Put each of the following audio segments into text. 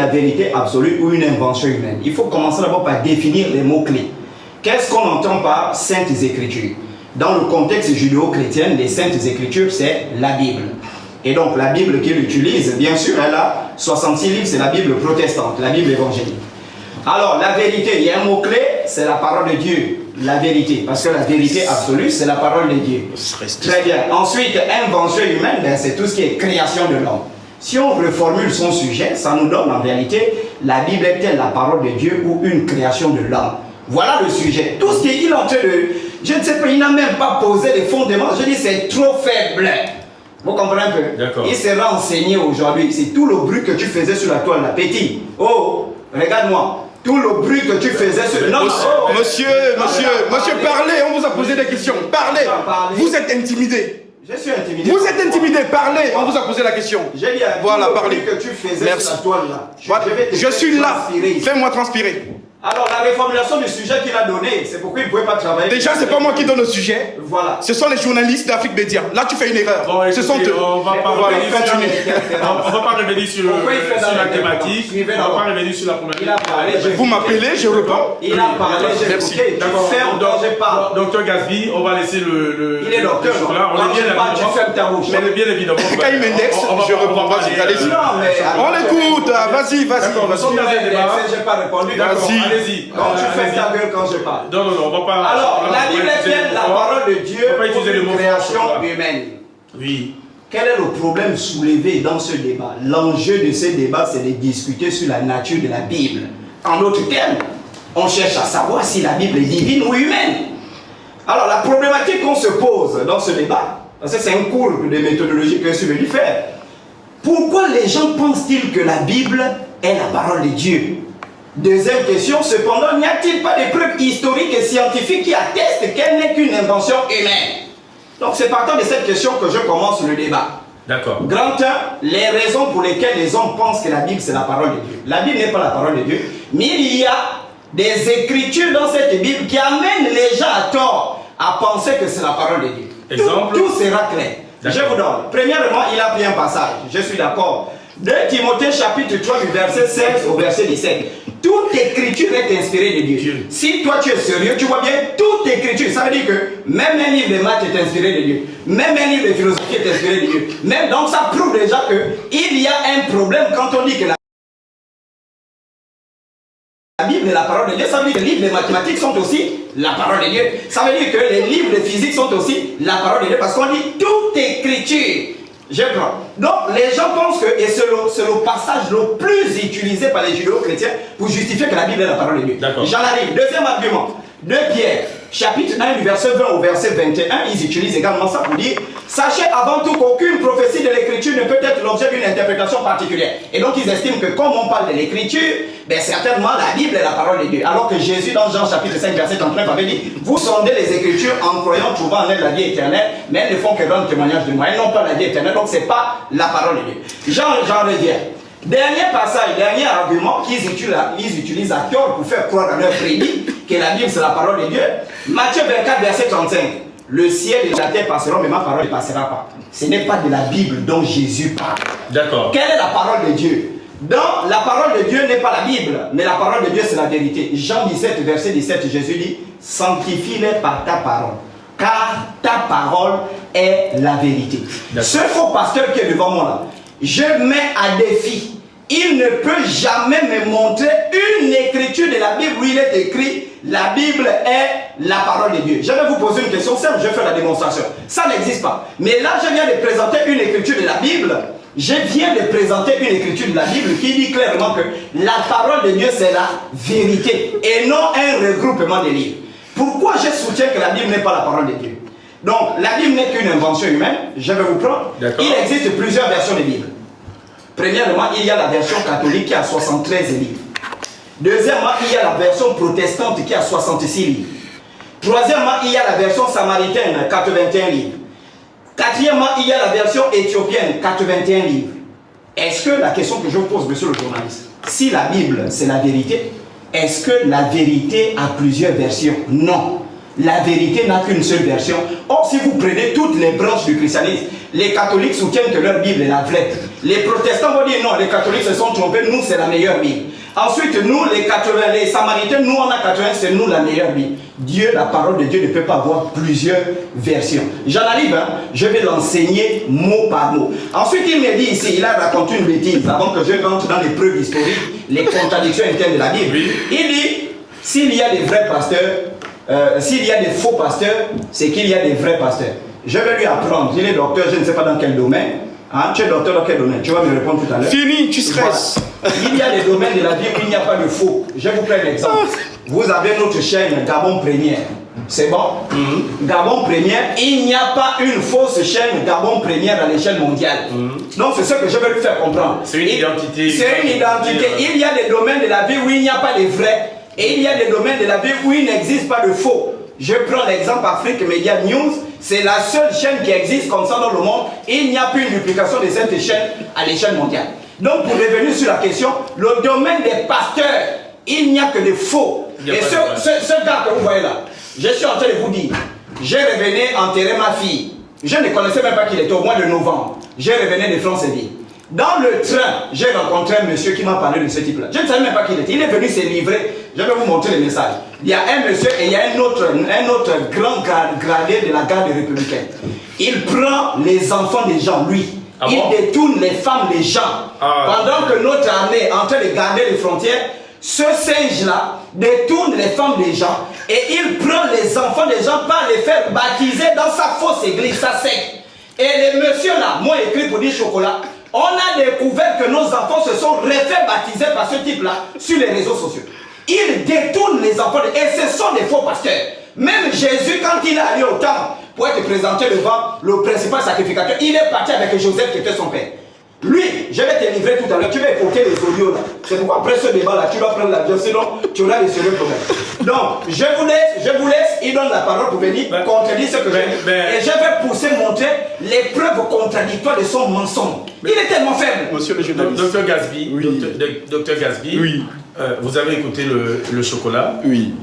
la vérité absolue ou une invention humaine. Il faut commencer d'abord par définir les mots-clés. Qu'est-ce qu'on entend par Saintes Écritures? Dans le contexte judéo-chrétien, les Saintes Écritures, c'est la Bible. Et donc, la Bible qu'il utilise, bien sûr, elle a 66 livres, c'est la Bible protestante, la Bible évangélique. Alors, la vérité, il y a un mot-clé, c'est la parole de Dieu. La vérité, parce que la vérité absolue, c'est la parole de Dieu. Très bien. Ensuite, invention humaine, ben, c'est tout ce qui est création de l'homme. Si on reformule son sujet, ça nous donne en réalité, la Bible est-elle la parole de Dieu ou une création de l'homme? Voilà le sujet. Tout ce qu'il est en train de... Je ne sais pas, il n'a même pas posé les fondements. Je dis, c'est trop faible. Vous comprenez un peu? Il sera enseigné aujourd'hui. C'est tout le bruit que tu faisais sur la toile, la petite. Oh, regarde-moi. Tout le bruit que tu faisais sur... Non, monsieur, parlez, on vous a posé des questions. Parlez. Vous êtes intimidé. Je suis intimidé. Vous êtes intimidé, parlez, on vous a posé la question. J'ai dit, voilà, parlez. Que tu faisais sur la toile là. Je suis là. Fais-moi transpirer. Alors, la reformulation du sujet qu'il a donné, c'est pourquoi il ne pouvait pas travailler. Déjà, c'est pas moi qui donne le sujet. Voilà. Ce sont les journalistes d'Afrique Média. Là, tu fais une erreur. Bon, écoutez, ce sont eux. On va pas revenir sur la thématique. On va pas revenir sur la problématique. Vous m'appelez, je réponds. Il a parlé, merci. D'accord. Docteur Gasby, on va laisser le. Il est docteur. On est bien évidemment. Tu fermes ta bouche. Mais bien évidemment. Quand il m'indexe, je réponds. Vas-y, allez-y. On l'écoute. Vas-y. Je n'ai pas répondu. Vas-y. Allez-y. Donc tu fais ta gueule quand je parle. Non, on va pas. Alors, la Bible est la parole de Dieu pour une création humaine. Oui. Quel est le problème soulevé dans ce débat? L'enjeu de ce débat, c'est de discuter sur la nature de la Bible. En d'autres termes, on cherche à savoir si la Bible est divine ou humaine. Alors, la problématique qu'on se pose dans ce débat, parce que c'est un cours de méthodologie que je suis venu faire, pourquoi les gens pensent-ils que la Bible est la parole de Dieu? Deuxième question, cependant, n'y a-t-il pas des preuves historiques et scientifiques qui attestent qu'elle n'est qu'une invention humaine? Donc c'est partant de cette question que je commence le débat. D'accord. Grand 1, les raisons pour lesquelles les hommes pensent que la Bible c'est la parole de Dieu. La Bible n'est pas la parole de Dieu, mais il y a des écritures dans cette Bible qui amènent les gens à tort à penser que c'est la parole de Dieu. Exemple? Tout sera clair. Je vous donne. Premièrement, il a pris un passage, je suis d'accord. 2 Timothée chapitre 3 du verset 16 au verset 17. Toute écriture est inspirée de Dieu. Si toi tu es sérieux, tu vois bien, toute écriture, ça veut dire que même un livre de maths est inspiré de Dieu. Même un livre de philosophie est inspiré de Dieu. Même, donc ça prouve déjà qu'il y a un problème quand on dit que la Bible est la parole de Dieu. Ça veut dire que les livres de mathématiques sont aussi la parole de Dieu. Ça veut dire que les livres de physique sont aussi la parole de Dieu. Parce qu'on dit toute écriture. Je prends. Donc les gens pensent que, et c'est le passage le plus utilisé par les judéo-chrétiens pour justifier que la Bible est la parole de Dieu. J'en arrive. Deuxième argument. 2 Pierre, chapitre 1 du verset 20 au verset 21, ils utilisent également ça pour dire: sachez avant tout qu'aucune prophétie de l'écriture ne peut être l'objet d'une interprétation particulière. Et donc ils estiment que comme on parle de l'écriture, ben certainement la Bible est la parole de Dieu. Alors que Jésus dans Jean chapitre 5 verset 39 avait dit: vous sondez les écritures en croyant trouvant en elles la vie éternelle, mais elles ne font que rendre témoignage de moi. Elles n'ont pas la vie éternelle, donc c'est pas la parole de Dieu. J'en reviens. Dernier passage, dernier argument qu'ils utilisent à tort pour faire croire à leur prédit que la Bible c'est la parole de Dieu. Matthieu 24 verset 35. Le ciel et la terre passeront, mais ma parole ne passera pas. Ce n'est pas de la Bible dont Jésus parle. D'accord. Quelle est la parole de Dieu? Dans la parole de Dieu n'est pas la Bible, mais la parole de Dieu c'est la vérité. Jean 17 verset 17, Jésus dit: sanctifie-les par ta parole, car ta parole est la vérité. Ce faux pasteur qui est devant moi là, je mets à défi. Il ne peut jamais me montrer une écriture de la Bible où il est écrit: la Bible est la parole de Dieu. Je vais vous poser une question simple, je vais faire la démonstration. Ça n'existe pas. Mais là, je viens de présenter une écriture de la Bible. Je viens de présenter une écriture de la Bible qui dit clairement que la parole de Dieu c'est la vérité et non un regroupement de livres. Pourquoi je soutiens que la Bible n'est pas la parole de Dieu? Donc, la Bible n'est qu'une invention humaine. Je vais vous prendre. Il existe plusieurs versions de Bible. Premièrement, il y a la version catholique qui a 73 livres. Deuxièmement, il y a la version protestante qui a 66 livres. Troisièmement, il y a la version samaritaine, 81 livres. Quatrièmement, il y a la version éthiopienne, 81 livres. Est-ce que, la question que je vous pose, monsieur le journaliste, si la Bible c'est la vérité, est-ce que la vérité a plusieurs versions? Non. La vérité n'a qu'une seule version. Or, si vous prenez toutes les branches du christianisme, Les catholiques soutiennent que leur Bible est la vraie. Les protestants vont dire non, les catholiques se sont trompés, nous c'est la meilleure Bible. Ensuite, nous les samaritains, nous on a 80, c'est nous la meilleure Bible. Dieu, la parole de Dieu ne peut pas avoir plusieurs versions. J'en arrive, hein, je vais l'enseigner mot par mot. Ensuite, il me dit ici, il a raconté une bêtise avant que je rentre dans les preuves historiques, les contradictions internes de la Bible. Il dit, s'il y a des vrais pasteurs, s'il y a des faux pasteurs, c'est qu'il y a des vrais pasteurs. Je vais lui apprendre. Il est docteur, je ne sais pas dans quel domaine. Hein, tu es docteur dans quel domaine? Tu vas me répondre tout à l'heure. Fini, tu stresses. Voilà. Il y a des domaines de la vie où il n'y a pas de faux. Je vous prends un exemple. Vous avez notre chaîne Gabon Première. C'est bon? Gabon Première, il n'y a pas une fausse chaîne Gabon Première à l'échelle mondiale. Donc c'est ce que je vais lui faire comprendre. C'est une identité. C'est une identité. Il y a des domaines de la vie où il n'y a pas de vrais. Et il y a des domaines de la vie où il n'existe pas de faux. Je prends l'exemple Afrique Media News. C'est la seule chaîne qui existe comme ça dans le monde. Et il n'y a plus une duplication de cette chaîne à l'échelle mondiale. Donc pour revenir sur la question, le domaine des pasteurs, il n'y a que des faux. Et ce gars que vous voyez là, je suis en train de vous dire, je revenais enterrer ma fille. Je ne connaissais même pas qu'il était au mois de novembre. Je revenais de Franceville. Dans le train, j'ai rencontré un monsieur qui m'a parlé de ce type-là. Je ne savais même pas qui il était. Il est venu se livrer. Je vais vous montrer le message. Il y a un monsieur et il y a un autre grand gradé de la garde républicaine. Il prend les enfants des gens, lui. Il détourne les femmes des gens. Pendant que notre armée est en train de garder les frontières, ce singe-là détourne les femmes des gens et il prend les enfants des gens pour les faire baptiser dans sa fausse église, sa secte. Et les messieurs-là m'ont écrit pour dire chocolat. On a découvert que nos enfants se sont refait baptiser par ce type-là sur les réseaux sociaux. Ils détournent les enfants et ce sont des faux pasteurs. Même Jésus, quand il est allé au temple pour être présenté devant le principal sacrificateur, il est parti avec Joseph qui était son père. Lui, je vais te livrer tout à l'heure, tu vas écouter les audios là. C'est pourquoi après ce débat là, tu dois prendre l'avion, sinon tu auras des sérieux problèmes. Donc, je vous laisse, il donne la parole pour venir contredire ce que j'ai dit. Et je vais pousser montrer les preuves contradictoires de son mensonge. Il est tellement faible. Monsieur le journaliste. Docteur Gasby, Docteur Gasby, oui. Vous avez écouté le chocolat, oui,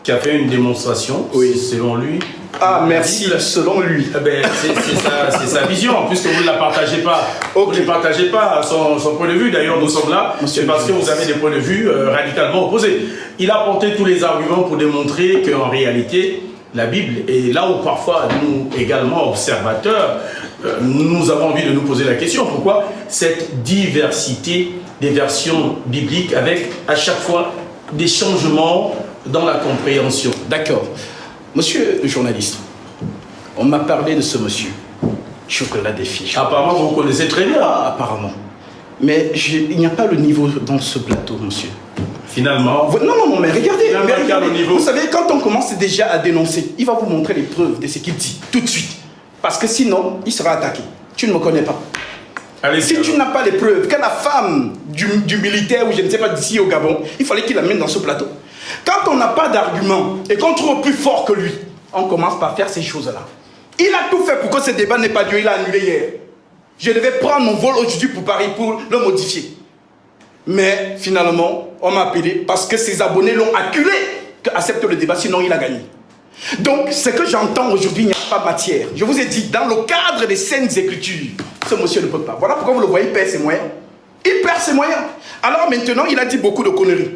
qui a fait une démonstration, selon lui. Ah, merci, selon lui. C'est sa vision, puisque vous ne la partagez pas. Vous ne partagez pas son point de vue. D'ailleurs, nous sommes là, c'est parce que vous avez des points de vue radicalement opposés. Il a porté tous les arguments pour démontrer qu'en réalité, la Bible, et là où parfois nous également observateurs, nous avons envie de nous poser la question, pourquoi cette diversité des versions bibliques avec à chaque fois des changements dans la compréhension? D'accord. Monsieur le journaliste, on m'a parlé de ce monsieur, Chocolat des Fiches. Apparemment, vous connaissez très bien. Ah, apparemment. Mais il n'y a pas le niveau dans ce plateau, monsieur. Finalement. Non, mais regardez. Le niveau. Vous savez, quand on commence déjà à dénoncer, il va vous montrer les preuves de ce qu'il dit, tout de suite. Parce que sinon, il sera attaqué. Tu ne me connais pas. Allez, si tu n'as pas les preuves, que la femme du militaire, ou je ne sais pas, d'ici au Gabon, il fallait qu'il l'amène dans ce plateau. Quand on n'a pas d'argument et qu'on trouve plus fort que lui, on commence par faire ces choses-là. Il a tout fait pour que ce débat n'ait pas lieu, il a annulé hier. Je devais prendre mon vol aujourd'hui pour Paris pour le modifier. Mais finalement, on m'a appelé parce que ses abonnés l'ont acculé qu'accepte le débat, sinon il a gagné. Donc, ce que j'entends aujourd'hui, il n'y a pas matière. Je vous ai dit, dans le cadre des Saintes Écritures, ce monsieur ne peut pas. Voilà pourquoi vous le voyez, il perd ses moyens. Il perd ses moyens. Alors maintenant, il a dit beaucoup de conneries.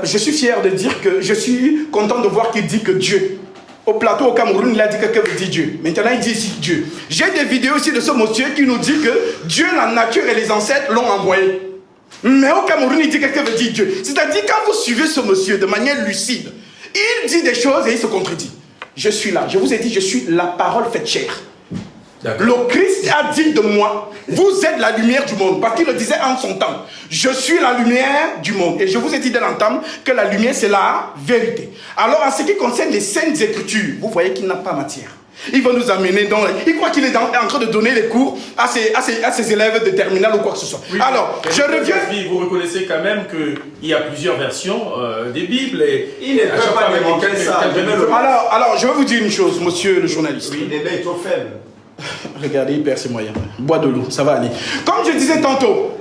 Je suis fier de dire que je suis content de voir qu'il dit que Dieu. Au plateau au Cameroun, il a dit que veut dire Dieu. Maintenant, il dit ici Dieu. J'ai des vidéos aussi de ce monsieur qui nous dit que Dieu, la nature et les ancêtres l'ont envoyé. Mais au Cameroun, il dit que veut dire Dieu. C'est-à-dire, quand vous suivez ce monsieur de manière lucide, il dit des choses et il se contredit. Je suis là. Je vous ai dit, je suis la parole faite chair. Le Christ a dit de moi, vous êtes la lumière du monde. Parce qu'il le disait en son temps. Je suis la lumière du monde. Et je vous ai dit dès l'entame que la lumière, c'est la vérité. Alors, en ce qui concerne les Saintes Écritures, vous voyez qu'il n'a pas matière. Il va nous amener dans... Il croit qu'il est en train de donner les cours à ses élèves de terminale ou quoi que ce soit. Oui, alors, je reviens... Vous reconnaissez quand même qu'il y a plusieurs versions des Bibles. Et il ne peut pas démontrer ça. Alors, je vais vous dire une chose, monsieur le journaliste. Oui, le débat est trop faible. Regardez, il perd ses moyens. Bois de l'eau, ça va aller. Comme je disais tantôt,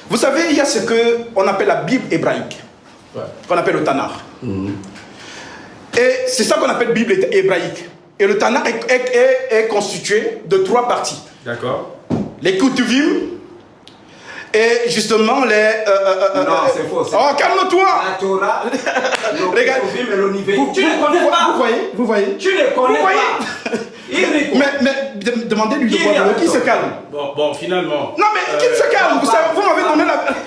vous savez, il y a ce qu'on appelle la Bible hébraïque, qu'on appelle le Tanakh. Et c'est ça qu'on appelle Bible hébraïque. Et le Tanakh est constitué de 3 parties. D'accord. Les Ketuvim et justement les... non, c'est faux. Oh, calme-toi. La Torah, le Regarde. Ketuvim et le Nivelle. Tu Vous- ne connais pas. Vous voyez Tu ne connais Vous voyez pas. Eric. Mais demandez-lui de Qui quoi est qui se avec calme. Bon, finalement. Non, mais qui se calme. Vous m'avez donné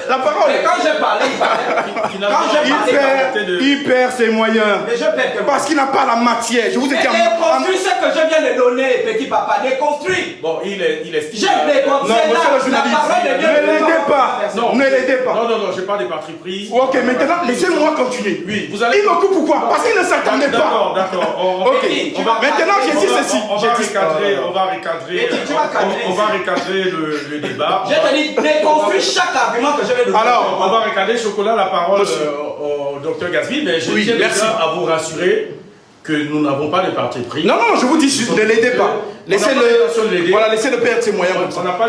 la parole. Mais quand j'ai parlé, il parlait. Finalement, Quand j'ai parlé, Il perd ses moyens. mais je perds que Parce qu'il n'a pas la matière. Je vous ai dit déconstruis ce que je viens de donner, petit papa. Déconstruis. Bon, il estime... J'ai déconstruit. Non, monsieur le La journaliste, parole de Dieu ne l'aidez pas. Non, Ne l'aidez pas. Non, je parle des partis pris. Ok, maintenant, laissez-moi continuer. Oui, vous allez... Il me coupe pourquoi? Parce qu'il ne s'attendait pas. D'accord. Ok, tu vas maintenant j'ai dit ceci. On va recadrer le débat. Je te dis, déconstruis chaque argument que je vais donner. Alors, on va recadrer Chocolat la parole au docteur Gasby, mais je tiens merci. déjà à vous rassurer que nous n'avons pas de parti pris. Non, je vous dis, ne l'aidez pas. Laissez-le perdre ses moyens.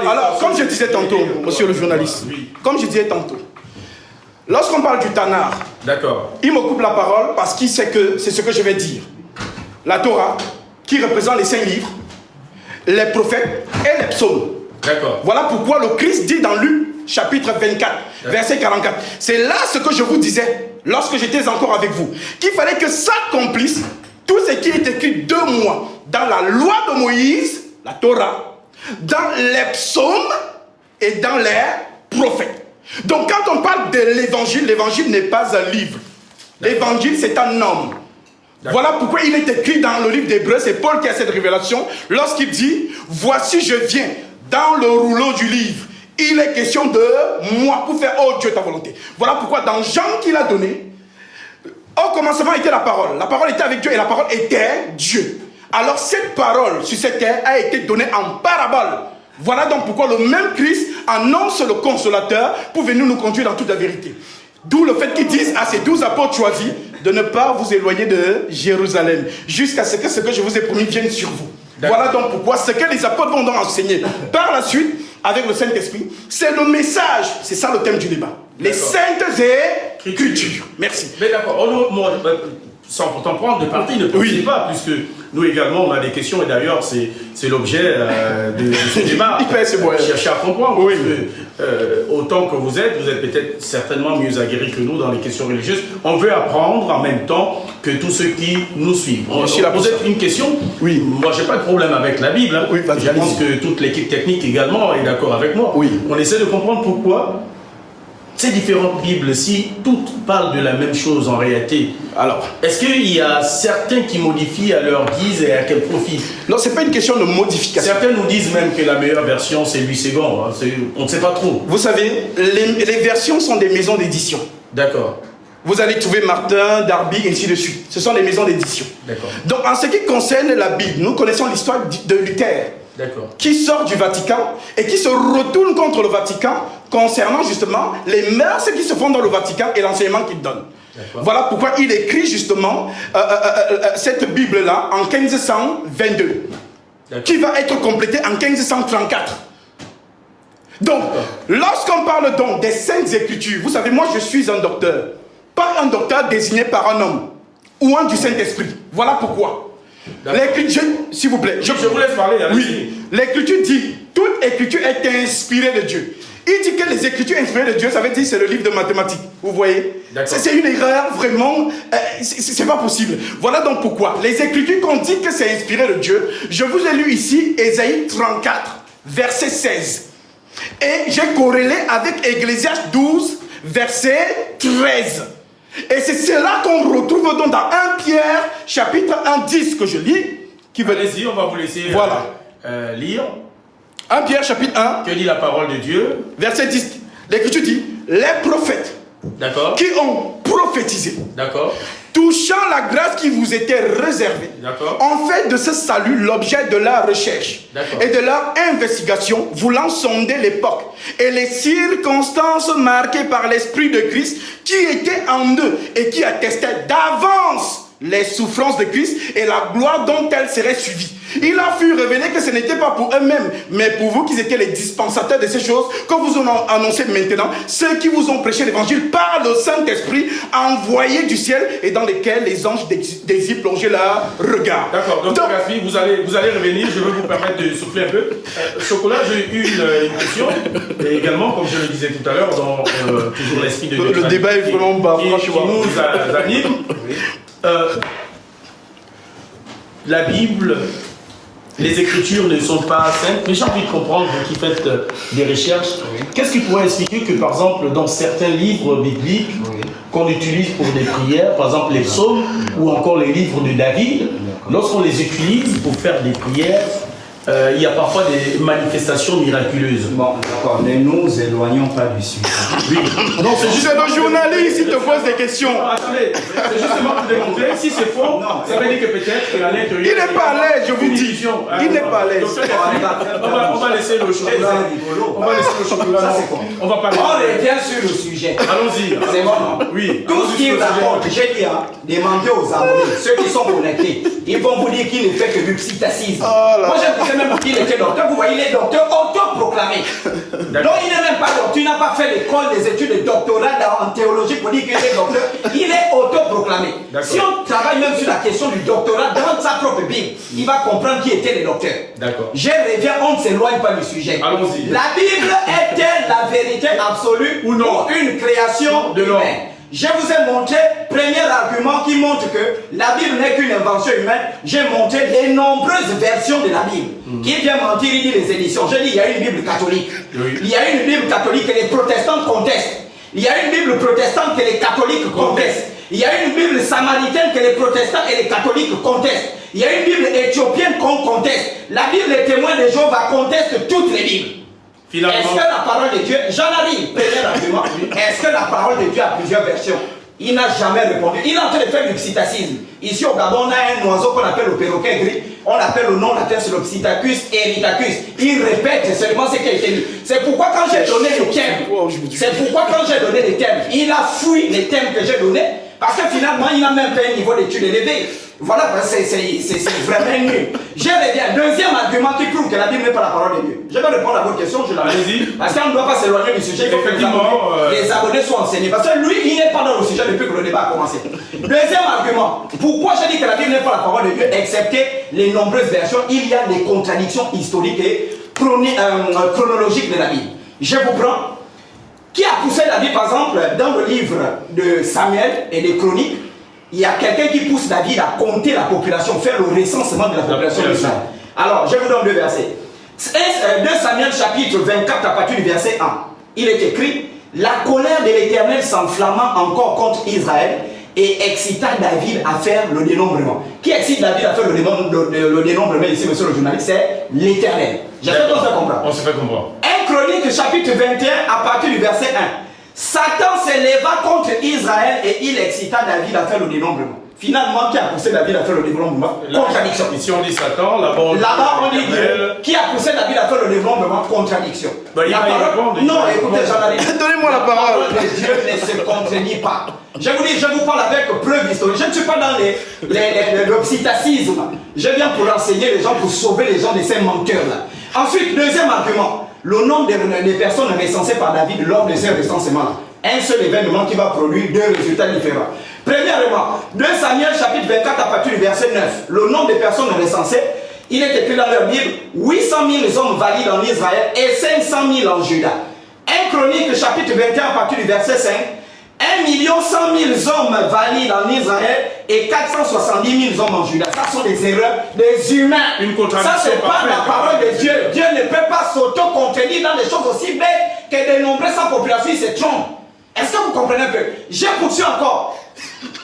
Alors, comme je disais tantôt, monsieur le journaliste, comme je disais tantôt, lorsqu'on parle du Tanakh, d'accord, il me coupe la parole parce qu'il sait que c'est ce que je vais dire. La Torah, qui représente les 5 livres, les prophètes et les psaumes. d'accord. Voilà pourquoi le Christ dit dans Luc, chapitre 24, verset 44. C'est là ce que je vous disais, lorsque j'étais encore avec vous, qu'il fallait que s'accomplisse tout ce qui est écrit de moi dans la loi de Moïse, la Torah, dans les psaumes et dans les prophètes. Donc quand on parle de l'évangile, l'évangile n'est pas un livre. L'évangile, c'est un homme. Voilà pourquoi il est écrit dans le livre d'Hébreux, c'est Paul qui a cette révélation, lorsqu'il dit, voici je viens dans le rouleau du livre. Il est question de moi pour faire, oh Dieu, ta volonté. Voilà pourquoi dans Jean qu'il a donné, au commencement était la parole était avec Dieu et la parole était Dieu. Alors cette parole sur cette terre a été donnée en parabole. Voilà donc pourquoi le même Christ annonce le consolateur pour venir nous conduire dans toute la vérité. D'où le fait qu'ils disent à ces 12 apôtres choisis de ne pas vous éloigner de Jérusalem jusqu'à ce que je vous ai promis vienne sur vous. Voilà donc pourquoi ce que les apôtres vont donc enseigner par la suite avec le Saint-Esprit, c'est le message, c'est ça le thème du débat. Les saintes écritures. Merci. Mais d'accord, sans pourtant prendre de parti, ne pensez pas, puisque nous également on a des questions et d'ailleurs c'est l'objet de ce débat. Chercher à comprendre. Oui. Parce que, autant que vous êtes peut-être certainement mieux aguerris que nous dans les questions religieuses. On veut apprendre en même temps que tous ceux qui nous suivent. Vous êtes une question. Oui. Moi j'ai pas de problème avec la Bible. Hein. Oui, je pense que toute l'équipe technique également est d'accord avec moi. Oui. On essaie de comprendre pourquoi ces différentes Bibles, si toutes parlent de la même chose en réalité, alors, est-ce qu'il y a certains qui modifient à leur guise et à quel profit? Non, c'est pas une question de modification. Certains nous disent même que la meilleure version, c'est Louis II. Hein. On ne sait pas trop. Vous savez, les versions sont des maisons d'édition. D'accord. Vous allez trouver Martin, Darby, et ainsi de suite. Ce sont des maisons d'édition. D'accord. Donc, en ce qui concerne la Bible, nous connaissons l'histoire de Luther. D'accord. Qui sort du Vatican et qui se retourne contre le Vatican concernant justement les mœurs qui se font dans le Vatican et l'enseignement qu'il donne. Voilà pourquoi il écrit justement cette Bible-là en 1522, qui va être complétée en 1534. Donc, lorsqu'on parle donc des Saintes Écritures, vous savez, moi je suis un docteur, pas un docteur désigné par un homme ou un du Saint-Esprit. Voilà pourquoi. L'écriture, s'il vous plaît. Je vous laisse parler. Oui. L'écriture dit, toute écriture est inspirée de Dieu. Il dit que les écritures inspirées de Dieu, ça veut dire c'est le livre de mathématiques. Vous voyez? C'est une erreur vraiment, c'est pas possible. Voilà donc pourquoi. Les écritures qu'on dit que c'est inspiré de Dieu, je vous ai lu ici Ésaïe 34, verset 16. Et j'ai corrélé avec Ecclésiaste 12, verset 13. Et c'est cela qu'on retrouve donc dans 1 Pierre, chapitre 1, 10, que je lis. Allez-y, on va vous laisser lire. 1 Pierre, chapitre 1. Que dit la parole de Dieu? Verset 10. L'Écriture dit, les prophètes qui ont prophétisé, touchant la grâce qui vous était réservée, ont fait de ce salut l'objet de leur recherche et de leur investigation, voulant sonder l'époque et les circonstances marquées par l'Esprit de Christ qui était en eux et qui attestait d'avance les souffrances de Christ et la gloire dont elles seraient suivies. Il a pu révéler que ce n'était pas pour eux-mêmes, mais pour vous qui étiez les dispensateurs de ces choses, que vous en annoncez maintenant, ceux qui vous ont prêché l'évangile par le Saint-Esprit envoyé du ciel et dans lesquels les anges désirent plonger leur regard. D'accord, donc Gafi, vous allez revenir, je vais vous permettre de souffler un peu. Chocolat, j'ai eu une question, et également, comme je le disais tout à l'heure, dans toujours l'esprit de Dieu. Le débat est vraiment bas, franchement. Qui nous anime. La Bible, les Écritures ne sont pas saintes, mais j'ai envie de comprendre, vous qui faites des recherches, qu'est-ce qui pourrait expliquer que, par exemple, dans certains livres bibliques qu'on utilise pour des prières, par exemple les psaumes ou encore les livres de David, lorsqu'on les utilise pour faire des prières, il y a parfois des manifestations miraculeuses. Bon, d'accord, ne nous éloignons pas du sujet. Oui. Non, c'est juste le journaliste qui te pose des questions. Non, attendez, c'est justement pour démontrer. Si c'est faux, ça veut dire que peut-être qu'à l'intérieur. Il n'est pas à l'aise, je vous dis. Il n'est pas à l'aise. On va laisser le chocolat. On va laisser le chocolat. On va parler. On revient sur le sujet. Allons-y. C'est bon. Oui. Tout ce qui rapporte, j'ai dit, demandez aux abonnés, ceux qui sont connectés, ils vont vous dire qu'il ne fait que du psychasisme. Moi, j'ai même qu'il était docteur. Vous voyez, il est docteur autoproclamé. Donc, il n'est même pas docteur. Il n'a pas fait l'école des études de doctorat en théologie pour dire qu'il est docteur. Il est autoproclamé. Si on travaille même sur la question du doctorat dans sa propre Bible, il va comprendre qui étaient les docteurs. D'accord. Je reviens, on ne s'éloigne pas du sujet. Allons-y. La Bible est-elle la vérité absolue ou non? Une création de l'homme. Je vous ai montré, premier argument qui montre que la Bible n'est qu'une invention humaine. J'ai montré les nombreuses versions de la Bible. Qui vient mentir, il dit les éditions. Je dis, il y a une Bible catholique. Il y a une Bible catholique que les protestants contestent. Il y a une Bible protestante que les catholiques contestent. Il y a une Bible samaritaine que les protestants et les catholiques contestent. Il y a une Bible éthiopienne qu'on conteste. La Bible des témoins de Jéhovah conteste toutes les Bibles. Est-ce que la parole de Dieu, j'en arrive, premier argument, est-ce que la parole de Dieu a plusieurs versions? Il n'a jamais répondu. Il est en train de faire du psittacisme. Ici au Gabon, on a un oiseau qu'on appelle le perroquet gris. On l'appelle le nom latin, c'est le Psittacus eritacus. Il répète seulement ce qui a été lu. C'est pourquoi quand j'ai donné les thèmes, il a fui les thèmes que j'ai donnés. Parce que finalement, il n'a même pas un niveau d'études élevé. Voilà, c'est vraiment nul. Je reviens. Deuxième argument qui prouve que la Bible n'est pas la parole de Dieu. Je vais répondre à votre question, je l'ai. Parce qu'on ne doit pas s'éloigner du sujet. Il faut que les abonnés soient enseignés. Parce que lui, il n'est pas dans le sujet depuis que le débat a commencé. Deuxième argument. Pourquoi je dis que la Bible n'est pas la parole de Dieu, excepté les nombreuses versions, il y a des contradictions historiques et chronologiques de la Bible. Je vous prends. Qui a poussé la Bible, par exemple, dans le livre de Samuel et des Chroniques, il y a quelqu'un qui pousse David à compter la population, faire le recensement de la population d'Israël. Alors, je vous donne deux versets. 2 Samuel chapitre 24 à partir du verset 1. Il est écrit, la colère de l'Éternel s'enflamma encore contre Israël et excita David à faire le dénombrement. Qui excite David à faire le dénombrement ici, monsieur le journaliste? C'est l'Éternel. J'espère qu'on se fait comprendre. On se fait comprendre. 1 Chronique chapitre 21 à partir du verset 1. Satan s'éleva contre Israël et il excita David à faire le dénombrement. Finalement, qui a poussé David à faire le dénombrement? Contradiction. Ici on dit Satan, là-bas on dit Dieu. Qui a poussé David à faire le dénombrement? Contradiction. La parole... Non, écoutez, j'en arrive. Donnez-moi la parole. La parole de Dieu ne se contredit pas. Je vous dis, je vous parle avec preuve historique. Je ne suis pas dans le psittacisme. Je viens pour enseigner les gens, pour sauver les gens de ces menteurs-là. Ensuite, deuxième argument. Le nombre des personnes recensées par David lors de ces recensements-là. Un seul événement qui va produire deux résultats différents. Premièrement, 2 Samuel chapitre 24 à partir du verset 9. Le nombre de personnes recensées, il est écrit dans leur Bible, 800 000 hommes valides en Israël et 500 000 en Juda. 1 Chronique chapitre 21 à partir du verset 5. 1 100 000 hommes valides en Israël et 470 000 hommes en Juda. Ça sont des erreurs des humains. Une contradiction. Ça, c'est pas la parole de Dieu. Dieu ne peut pas s'auto-contredire dans des choses aussi bêtes que dénombrer sa population, il se trompe. Est-ce que vous comprenez un peu? Je poursuis encore.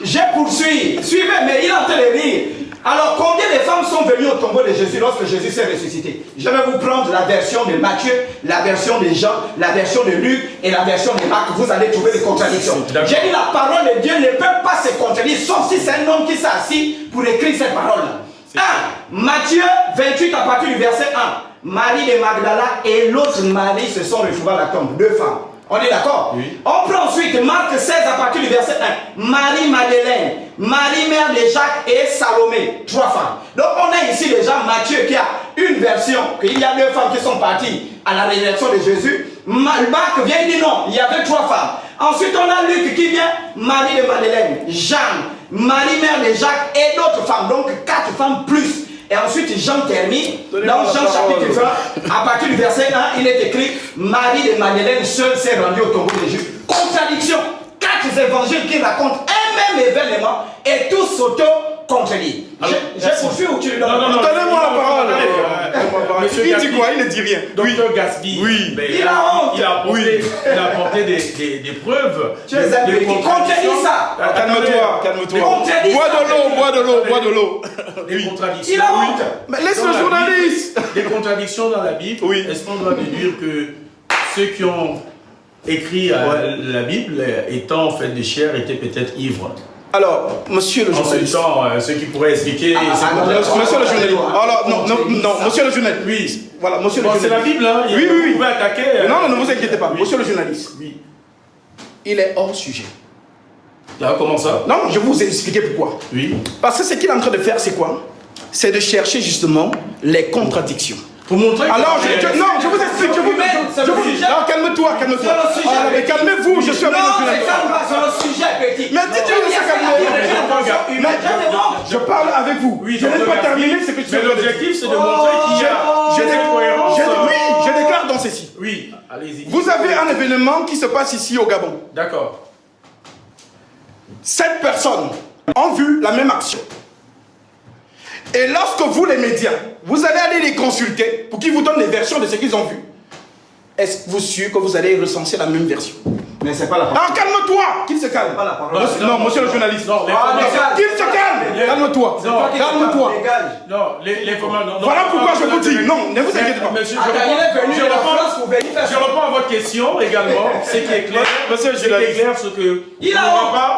Je poursuis. Suivez, mais il est en train de rire. Alors, combien de femmes sont venues au tombeau de Jésus lorsque Jésus s'est ressuscité? Je vais vous prendre la version de Matthieu, la version de Jean, la version de Luc et la version de Marc. Vous allez trouver des contradictions. J'ai dit la parole de Dieu ne peut pas se contredire, sauf si c'est un homme qui s'est assis pour écrire cette parole-là. Matthieu 28 à partir du verset 1. Marie de Magdala et l'autre Marie se sont retrouvées à la tombe. Deux femmes. On est d'accord? Oui. On prend ensuite Marc 16 à partir du verset 1. Marie-Madeleine, Marie mère de Jacques et Salomé, 3 femmes. Donc on a ici déjà Matthieu qui a une version, qu'il y a 2 femmes qui sont parties à la résurrection de Jésus. Marc vient et dit non, il y avait 3 femmes. Ensuite on a Luc qui vient, Marie de Madeleine, Jeanne, Marie mère de Jacques et d'autres femmes. Donc 4 femmes plus. Et ensuite Jean termine, dans Jean chapitre 20, à partir du verset 1, il est écrit Marie de Madeleine seule s'est rendue au tombeau de Jésus. Contradiction. 4 évangiles qui racontent un même événement et tous s'auto-contredisent. Je poursuis ou tu le donnes? Non, donnez-moi la parole. Il dit quoi? Il ne dit rien. Docteur Gasby, oui. Il a apporté des preuves. Tu es un qui contredit ça. Calme-toi. Bois de l'eau. Des contradictions. Il a honte. Mais laisse le journaliste. Des contradictions dans la Bible. Oui. Est-ce qu'on doit déduire que ceux qui ont écrit la Bible, étant en fait de chair, étaient peut-être ivres? Alors, monsieur le journaliste. En ce temps, ce qui pourrait expliquer. Monsieur le journaliste. Alors, non, monsieur le journaliste. Oui. Voilà, monsieur le journaliste. C'est la Bible, hein. Oui. Vous pouvez attaquer. Non, ne vous inquiétez pas. Oui. Monsieur le journaliste. Oui. Il est hors sujet. Là, comment ça? Non, je vais vous expliquer pourquoi. Oui. Parce que ce qu'il est en train de faire, c'est quoi? C'est de chercher justement les contradictions. Pour montrer. Alors, je vous explique. Non, calme-toi. Mais calmez-vous, je suis avec le journaliste. C'est un sujet petit. Mais dites-moi de se calmer. Je parle avec vous. Oui, je n'ai pas terminé ce que je suis en train de dire. Mais l'objectif, c'est de montrer qu'il y a des cohérences. Oui, je déclare dans ceci. Oui, allez-y. Vous avez un événement qui se passe ici au Gabon. D'accord. 7 personnes ont vu la même action. Et lorsque vous, les médias, vous allez aller les consulter pour qu'ils vous donnent les versions de ce qu'ils ont vu, êtes-vous sûr que vous allez recenser la même version? Mais c'est pas la parole. Alors calme-toi. Qu'il se calme. Pas la parole. Non, monsieur le journaliste. Non, qu'il se calme. Calme-toi. Calme-toi. Non, l'information. Voilà pourquoi je vous dis. Non, ne vous inquiétez pas. Monsieur, je reprends à votre question également. Ce qui est clair, monsieur le journaliste, c'est que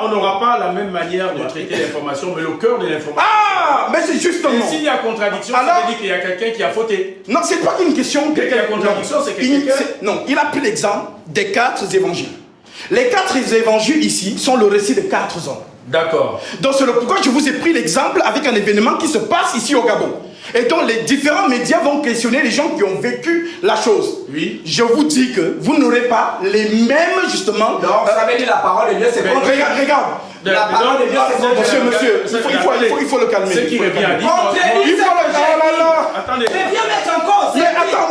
on n'aura pas la même manière de traiter l'information, mais le cœur de l'information. Ah, mais c'est justement. Et s'il y a contradiction, ça veut dire qu'il y a quelqu'un qui a fauté. Non, c'est pas qu'une question. Quelqu'un qui a contradiction, c'est quelqu'un. Non, il a pris l'exemple des 4 évangiles. Les 4 évangiles ici sont le récit de 4 hommes. D'accord. Donc c'est pourquoi je vous ai pris l'exemple avec un événement qui se passe ici au Gabon. Et donc les différents médias vont questionner les gens qui ont vécu la chose. Oui. Je vous dis que vous n'aurez pas les mêmes justement. Donc ça veut dire la parole de Dieu, c'est contre. Regarde. La parole de Dieu, c'est contre. Monsieur, il faut le calmer. Ce qui revient à dire. Il faut le calmer. Attendez. Mais viens mettre en cause.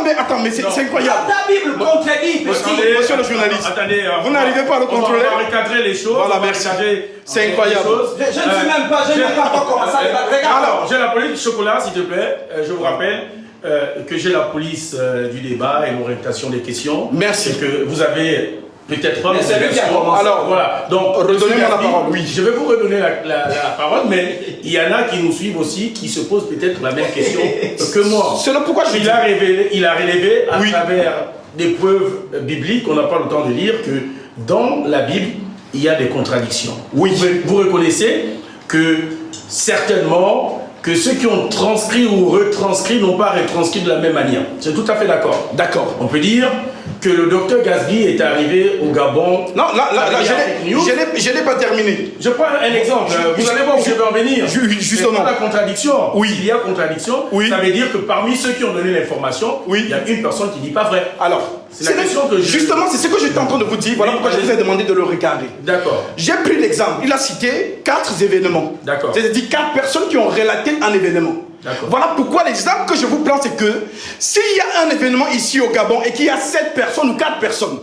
Mais attends, mais c'est incroyable. Ta Bible contredit. Monsieur le journaliste. Attendez. Vous n'arrivez pas à le contrôler. On va recadrer les choses. Voilà, merci. C'est incroyable. Je ne suis même pas, je n'ai pas encore commencé à débattre. Regarde. Alors, j'ai la police du chocolat, s'il te plaît. Je vous rappelle que j'ai la police du débat et l'orientation des questions. Merci. C'est que vous avez peut-être pas. Mais c'est lui qui a commencé. Alors, voilà. Donc, redonnez-moi la parole. Oui. Je vais vous redonner la parole, mais il y en a qui nous suivent aussi, qui se posent peut-être la même question que moi. C'est là pourquoi je dis. Il a relevé à travers des preuves bibliques, on n'a pas le temps de lire, que dans la Bible, il y a des contradictions. Oui. Vous reconnaissez que certainement que ceux qui ont transcrit ou retranscrit n'ont pas retranscrit de la même manière. C'est tout à fait d'accord. D'accord. On peut dire que le docteur Gasby est arrivé au Gabon. Non, là, je n'ai pas terminé. Je prends un exemple. Vous allez voir où je vais en venir. Justement. La contradiction. Oui. Il y a contradiction. Oui. Ça veut dire que parmi ceux qui ont donné l'information, il y a une personne qui ne dit pas vrai. Alors, c'est la question que justement, c'est ce que j'étais en train de vous dire. Voilà pourquoi je vous ai demandé de le regarder. D'accord. J'ai pris l'exemple. Il a cité 4 événements. D'accord. C'est-à-dire 4 personnes qui ont relaté un événement. Voilà pourquoi l'exemple que je vous prends, c'est que s'il y a un événement ici au Gabon et qu'il y a 7 personnes ou 4 personnes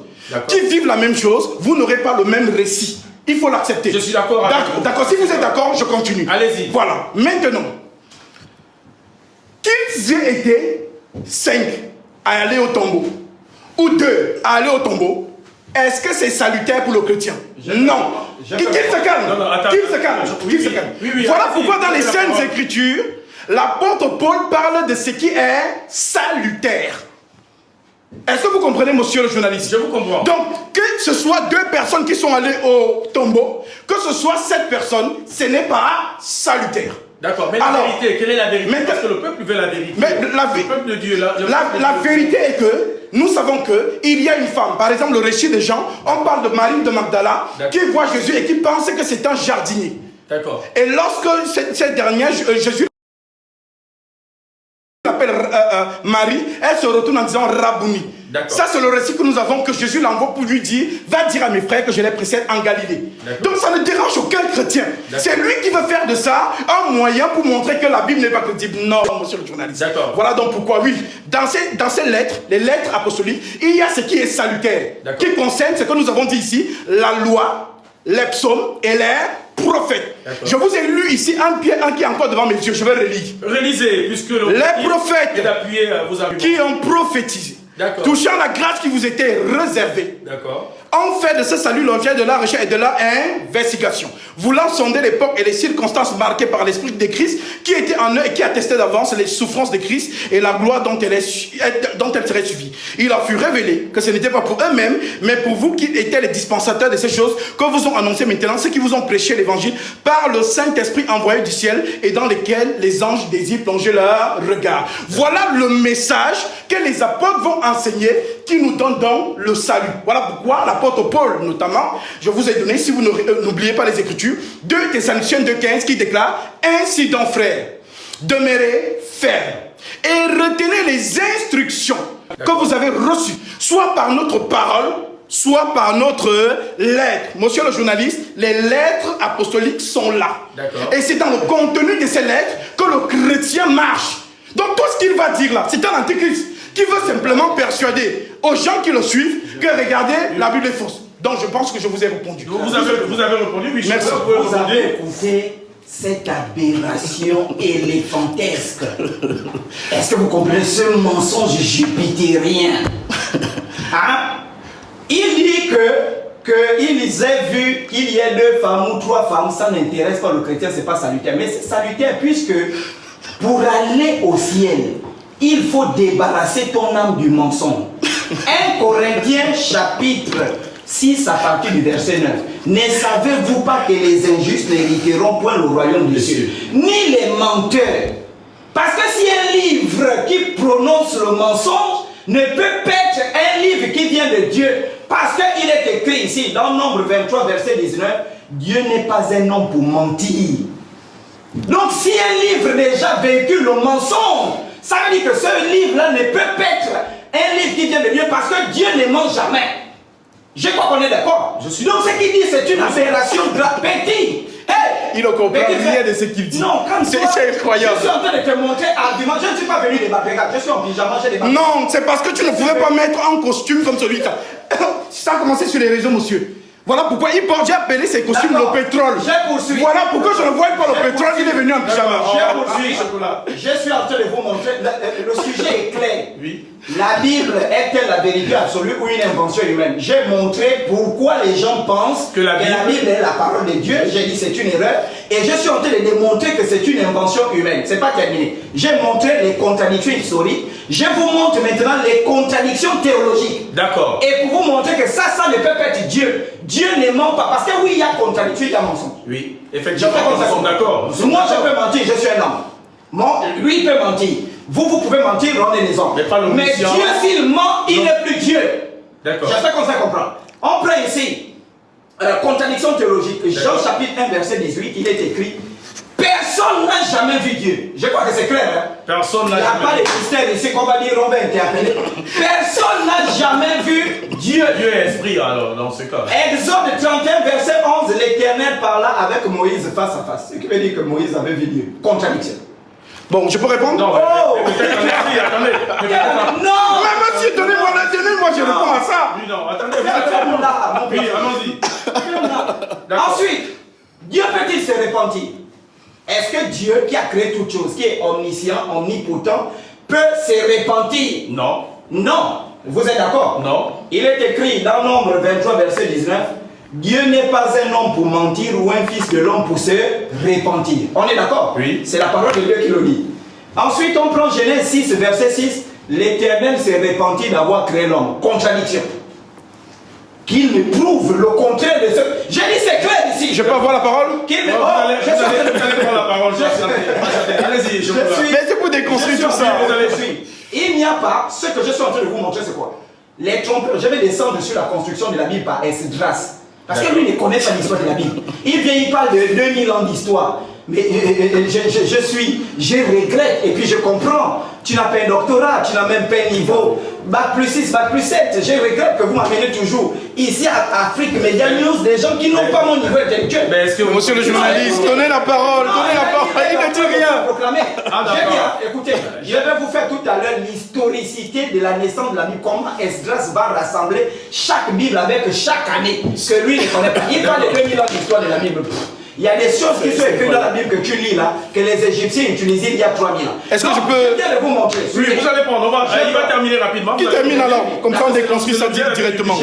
qui vivent la même chose, vous n'aurez pas le même récit. Il faut l'accepter. Je suis d'accord avec vous. D'accord, si vous êtes d'accord, je continue. Allez-y. Voilà, maintenant, qu'ils aient été 5 à aller au tombeau ou 2 à aller au tombeau, est-ce que c'est salutaire pour le chrétien? Non. Qu'il se calme. Qu'il se calme. Qu'il se calme. Voilà pourquoi dans les Saintes Écritures, l'apôtre Paul parle de ce qui est salutaire. Est-ce que vous comprenez, monsieur le journaliste? Je vous comprends. Donc, que ce soit 2 personnes qui sont allées au tombeau, que ce soit 7 personnes, ce n'est pas salutaire. D'accord, mais la vérité, quelle est la vérité? Parce que le peuple veut la vérité. Mais le peuple de Dieu, la vérité est que nous savons qu'il y a une femme. Par exemple, le récit de Jean, on parle de Marie de Magdala qui voit Jésus et qui pense que c'est un jardinier. D'accord. Et lorsque cette dernière, Jésus l'appelle Marie, elle se retourne en disant Rabouni. Ça, c'est le récit que nous avons, que Jésus l'envoie pour lui dire, va dire à mes frères que je les précède en Galilée. Donc ça ne dérange aucun chrétien. C'est lui qui veut faire de ça un moyen pour montrer que la Bible n'est pas crédible. Non, monsieur le journaliste. Voilà donc pourquoi, oui, dans ces lettres, les lettres apostoliques, il y a ce qui est salutaire, qui concerne ce que nous avons dit ici, la loi, les psaumes et les prophètes. Je vous ai lu ici un qui est encore devant mes yeux, je vais relire. Relisez, puisque les prophètes qui ont prophétisé, touchant la grâce qui vous était réservée, ont fait de ce salut l'objet de la recherche et de la investigation, voulant sonder l'époque et les circonstances marquées par l'esprit de Christ qui était en eux et qui attestait d'avance les souffrances de Christ et la gloire dont elle serait suivie. Il a fut révélé que ce n'était pas pour eux-mêmes, mais pour vous qui étaient les dispensateurs de ces choses que vous ont annoncé maintenant, ceux qui vous ont prêché l'évangile par le Saint-Esprit envoyé du ciel et dans lequel les anges désirent plonger leur regard. Voilà le message que les apôtres vont enseigner qui nous donne donc le salut. Voilà pourquoi l'apôtre Paul, notamment, je vous ai donné, si vous n'oubliez pas les Écritures, 2 Thessaloniciens 2,15 qui déclare « Ainsi donc, frères, demeurez fermes et retenez les instructions que vous avez reçues, soit par notre parole, soit par notre lettre. » Monsieur le journaliste, les lettres apostoliques sont là. Et c'est dans le contenu de ces lettres que le chrétien marche. Donc tout ce qu'il va dire là, c'est un antéchrist qui veut simplement persuader aux gens qui le suivent que regardez, la Bible est fausse. Donc je pense que je vous ai répondu. Vous avez répondu, oui. Merci. Vous avez écouté cette aberration éléphantesque. Est-ce que vous comprenez ce mensonge jupitérien? Hein? Il dit qu'ils aient vu qu'il y ait 2 femmes ou 3 femmes, ça n'intéresse pas le chrétien, c'est pas salutaire. Mais c'est salutaire puisque pour aller au ciel, il faut débarrasser ton âme du mensonge. 1 Corinthiens chapitre 6 à partir du verset 9. Ne savez-vous pas que les injustes n'hériteront point le royaume des cieux, ni les menteurs? Parce que si un livre qui prononce le mensonge ne peut pas être un livre qui vient de Dieu, parce qu'il est écrit ici dans Nombre 23 verset 19, Dieu n'est pas un homme pour mentir. Donc si un livre déjà véhicule le mensonge, ça veut dire que ce livre-là ne peut pas être un livre qui vient de Dieu, parce que Dieu ne ment jamais. Je crois qu'on est d'accord. Donc ce qu'il dit, c'est une aberration petit. Hey, il ne comprend rien de ce qu'il dit. Non, comme c'est incroyable. Je suis en train de te montrer argument. Je ne suis pas venu débattre. Regarde, je suis en pyjama, j'ai débattu. Non, c'est parce que tu ne pouvais pas mettre un costume comme celui-là. Ça a commencé sur les réseaux, monsieur. Voilà pourquoi j'ai appelé ces costumes le pétrole. Voilà pourquoi je ne vois pas le pétrole, il est venu en pyjama. Je suis en train de vous montrer. Le sujet est clair. Oui. La Bible est-elle la vérité absolue ou une invention humaine? J'ai montré pourquoi les gens pensent que la Bible est la parole de Dieu. J'ai dit c'est une erreur. Et je suis en train de démontrer que c'est une invention humaine. C'est pas terminé. J'ai montré les contradictions historiques. Je vous montre maintenant les contradictions théologiques. D'accord. Et pour vous montrer que ça ne peut pas être Dieu. Dieu ne ment pas. Parce que oui, il y a contradiction, il y a mensonge. Oui, effectivement, nous sommes d'accord. Moi, je peux mentir, je suis un homme. Lui, il peut mentir. Vous pouvez mentir, on est des hommes. Mais Dieu, s'il ment, il n'est plus Dieu. D'accord. J'espère qu'on s'en comprend. On prend ici, contradiction théologique. Jean chapitre 1, verset 18, il est écrit, personne n'a jamais vu Dieu. Je crois que c'est clair. Hein? Personne n'a jamais vu. Il n'y a pas de mystère ici qu'on va dire, on va interpeller. Personne n'a jamais vu Dieu. Dieu est esprit alors, dans ce cas. Exode 31, verset 11, l'Éternel parla avec Moïse face à face. Ce qui veut dire que Moïse avait vu Dieu. Contradiction. Bon, je peux répondre? Non, attendez. Non, mais monsieur, donnez-moi, je réponds à ça. Oui, non, attendez. Oui, allons-y. Ensuite, Dieu peut-il se repentir? Est-ce que Dieu, qui a créé toutes choses, qui est omniscient, omnipotent, peut se repentir? Non. Non. Vous êtes d'accord? Non. Il est écrit dans Nombre 23, verset 19, Dieu n'est pas un homme pour mentir ou un fils de l'homme pour se repentir. On est d'accord? Oui. C'est la parole de Dieu qui le dit. Ensuite, on prend Genèse 6, verset 6. L'Éternel s'est repenti d'avoir créé l'homme. Contradiction. Qu'il me prouve le contraire de ce... J'ai dit c'est clair ici. Je peux avoir la parole? Qu'il me... Vous allez prendre la parole. Allez-y, je vous Mais c'est pour déconstruire tout ça. Il n'y a pas, ce que je suis en train de vous montrer, c'est quoi? Les trompeurs, je vais descendre sur la construction de la Bible par Esdras. Parce que lui ne connaît pas l'histoire de la Bible. Il vient, il parle de 2000 ans d'histoire. Mais je regrette et puis je comprends. Tu n'as pas un doctorat, tu n'as même pas un niveau. Bac plus 6, bac plus 7. Je regrette que vous m'amenez toujours ici à Afrique Media News des gens qui n'ont pas mon niveau intellectuel. Mais est-ce que Monsieur le journaliste, donnez la parole, il ne dit rien. Écoutez, je vais vous faire tout à l'heure l'historicité de la naissance de la Bible. Comment Esdras va rassembler chaque Bible avec chaque année que lui ne connaît pas. Il parle de 2000 ans d'histoire de la Bible. Il y a des choses qui sont écrites dans la Bible que tu lis là, que les Égyptiens utilisaient il y a 3000 ans. Est-ce que je peux... Je viens de vous montrer. Oui, vous allez prendre, il va terminer rapidement. Qui termine alors? Comme ça on déconstruit ça directement.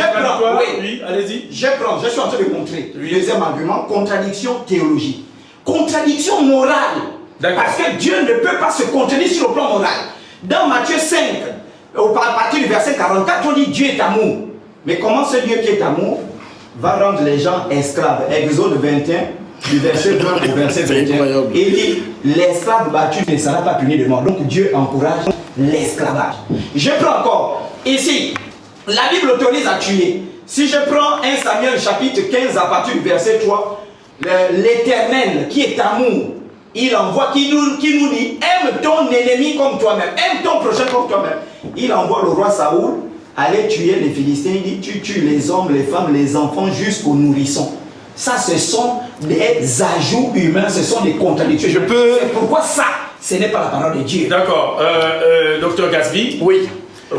Oui, allez-y. Je suis en train de montrer. Deuxième argument, contradiction théologique. Contradiction morale. Parce que Dieu ne peut pas se contredire sur le plan moral. Dans Matthieu 5, à partir du verset 44, on dit Dieu est amour. Mais comment ce Dieu qui est amour va rendre les gens esclaves? Exode 21. Du verset 20 au verset 21, il dit l'esclave battu ne sera pas puni de mort. Donc Dieu encourage l'esclavage. Je prends encore ici, la Bible autorise à tuer. Si je prends 1 Samuel chapitre 15 à partir du verset 3, l'Éternel qui est amour, il envoie, qui nous dit aime ton ennemi comme toi-même, aime ton prochain comme toi-même. Il envoie le roi Saoul aller tuer les Philistins. Il dit tu tues les hommes, les femmes, les enfants jusqu'aux nourrissons. Ça, ce sont des ajouts humains, ce sont des contradictions. C'est pourquoi ça, ce n'est pas la parole de Dieu. D'accord. Docteur Gasby. Oui.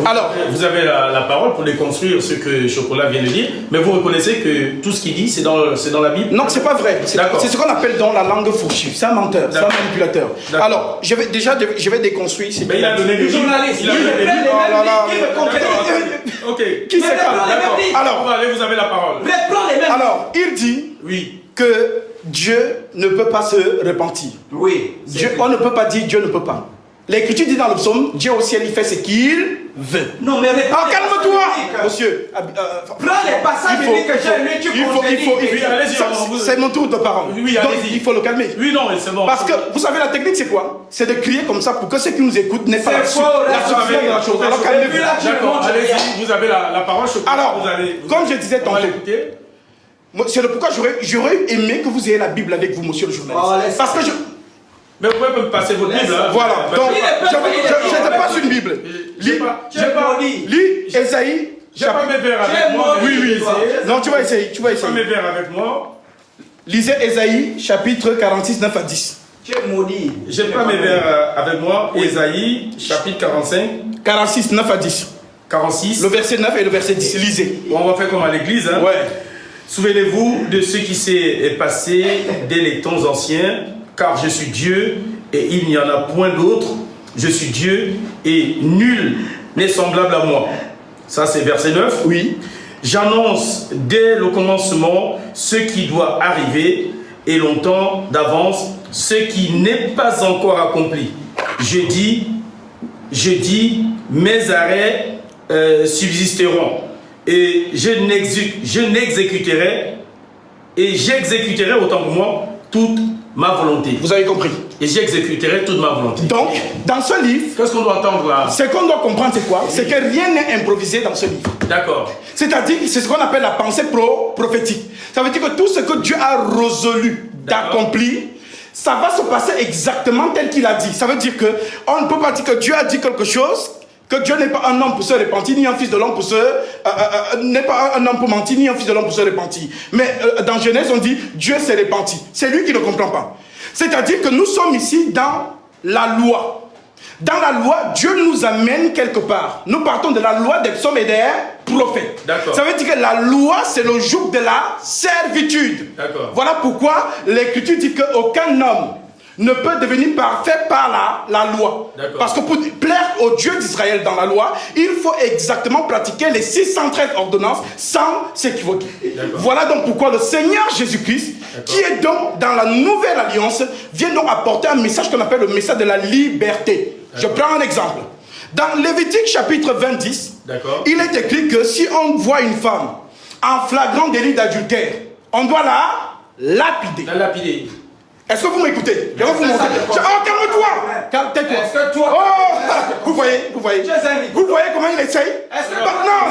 Alors, vous avez la parole pour déconstruire ce que Chocolat vient de dire, mais vous reconnaissez que tout ce qu'il dit, c'est dans la Bible? Non, c'est pas vrai. C'est ce qu'on appelle dans la langue fourchue. C'est un menteur, c'est un manipulateur. Alors, je vais déconstruire. Mais il a donné des journalistes. Ok. Qui c'est ça? Alors, allez, vous avez la parole. Alors, il dit que Dieu ne peut pas se repentir. Oui. On ne peut pas dire Dieu ne peut pas. L'Écriture dit dans le psaume, Dieu au ciel, il fait ce qu'il veut. Non, mais calme-toi, monsieur. Prends les passages bibliques que j'ai lus, tu contredis. C'est mon tour de parole. Oui, donc, il faut le calmer. Oui, non, c'est bon. Parce que, vous savez, la technique, c'est quoi? C'est de crier comme ça pour que ceux qui nous écoutent n'aient pas la suite de la chose. Alors, calmez-vous. D'accord, allez-y, vous avez la parole. Alors, comme je disais tantôt, c'est pourquoi j'aurais aimé que vous ayez la Bible avec vous, monsieur le journaliste. Parce que mais vous pouvez me passer votre Bible. Voilà. Donc, je te passe une Bible. Lis Esaïe. J'ai pas mes verres avec moi. Oui. Non, tu vas essayer. J'ai pas mes verres avec moi. Lisez Esaïe, chapitre 46, 9 à 10. Tu es maudit. J'ai pas mes verres avec moi. Esaïe, chapitre 45. 46, 9 à 10. 46. Le verset 9 et le verset 10. Lisez. Bon, on va faire comme à l'église. Hein. Ouais. Souvenez-vous de ce qui s'est passé dès les temps anciens. Car je suis Dieu et il n'y en a point d'autre. Je suis Dieu et nul n'est semblable à moi. Ça c'est verset 9. Oui. J'annonce dès le commencement ce qui doit arriver et longtemps d'avance ce qui n'est pas encore accompli. Je dis, mes arrêts subsisteront et j'exécuterai autant pour moi toute ma volonté. Vous avez compris. Et j'exécuterai toute ma volonté. Donc, dans ce livre, qu'est-ce qu'on doit attendre là? Ce qu'on doit comprendre, c'est quoi? C'est que rien n'est improvisé dans ce livre. D'accord. C'est-à-dire que c'est ce qu'on appelle la pensée prophétique. Ça veut dire que tout ce que Dieu a résolu d'accomplir, ça va se passer exactement tel qu'il a dit. Ça veut dire qu'on ne peut pas dire que Dieu a dit quelque chose, que Dieu n'est pas un homme pour se repentir, ni un fils de l'homme pour se... n'est pas un homme pour mentir, ni un fils de l'homme pour se repentir. Mais dans Genèse, on dit Dieu s'est repenti. C'est lui qui ne comprend pas. C'est-à-dire que nous sommes ici dans la loi. Dans la loi, Dieu nous amène quelque part. Nous partons de la loi des psaumes et des prophètes. Ça veut dire que la loi, c'est le joug de la servitude. Voilà pourquoi l'Écriture dit qu'aucun homme ne peut devenir parfait par la loi. Parce que pour plaire au Dieu d'Israël dans la loi, il faut exactement pratiquer les 613 ordonnances sans s'équivoquer. Voilà donc pourquoi le Seigneur Jésus-Christ, qui est donc dans la nouvelle alliance, vient donc apporter un message qu'on appelle le message de la liberté. Je prends un exemple. Dans Lévitique chapitre 20, il est écrit que si on voit une femme en flagrant délit d'adultère, on doit la lapider. Est-ce que vous m'écoutez? Je vais vous montrer. Oh, calme-toi! Tais-toi. Est-ce que toi... Oh, vous voyez? Vous voyez comment il essaye? Est-ce que non!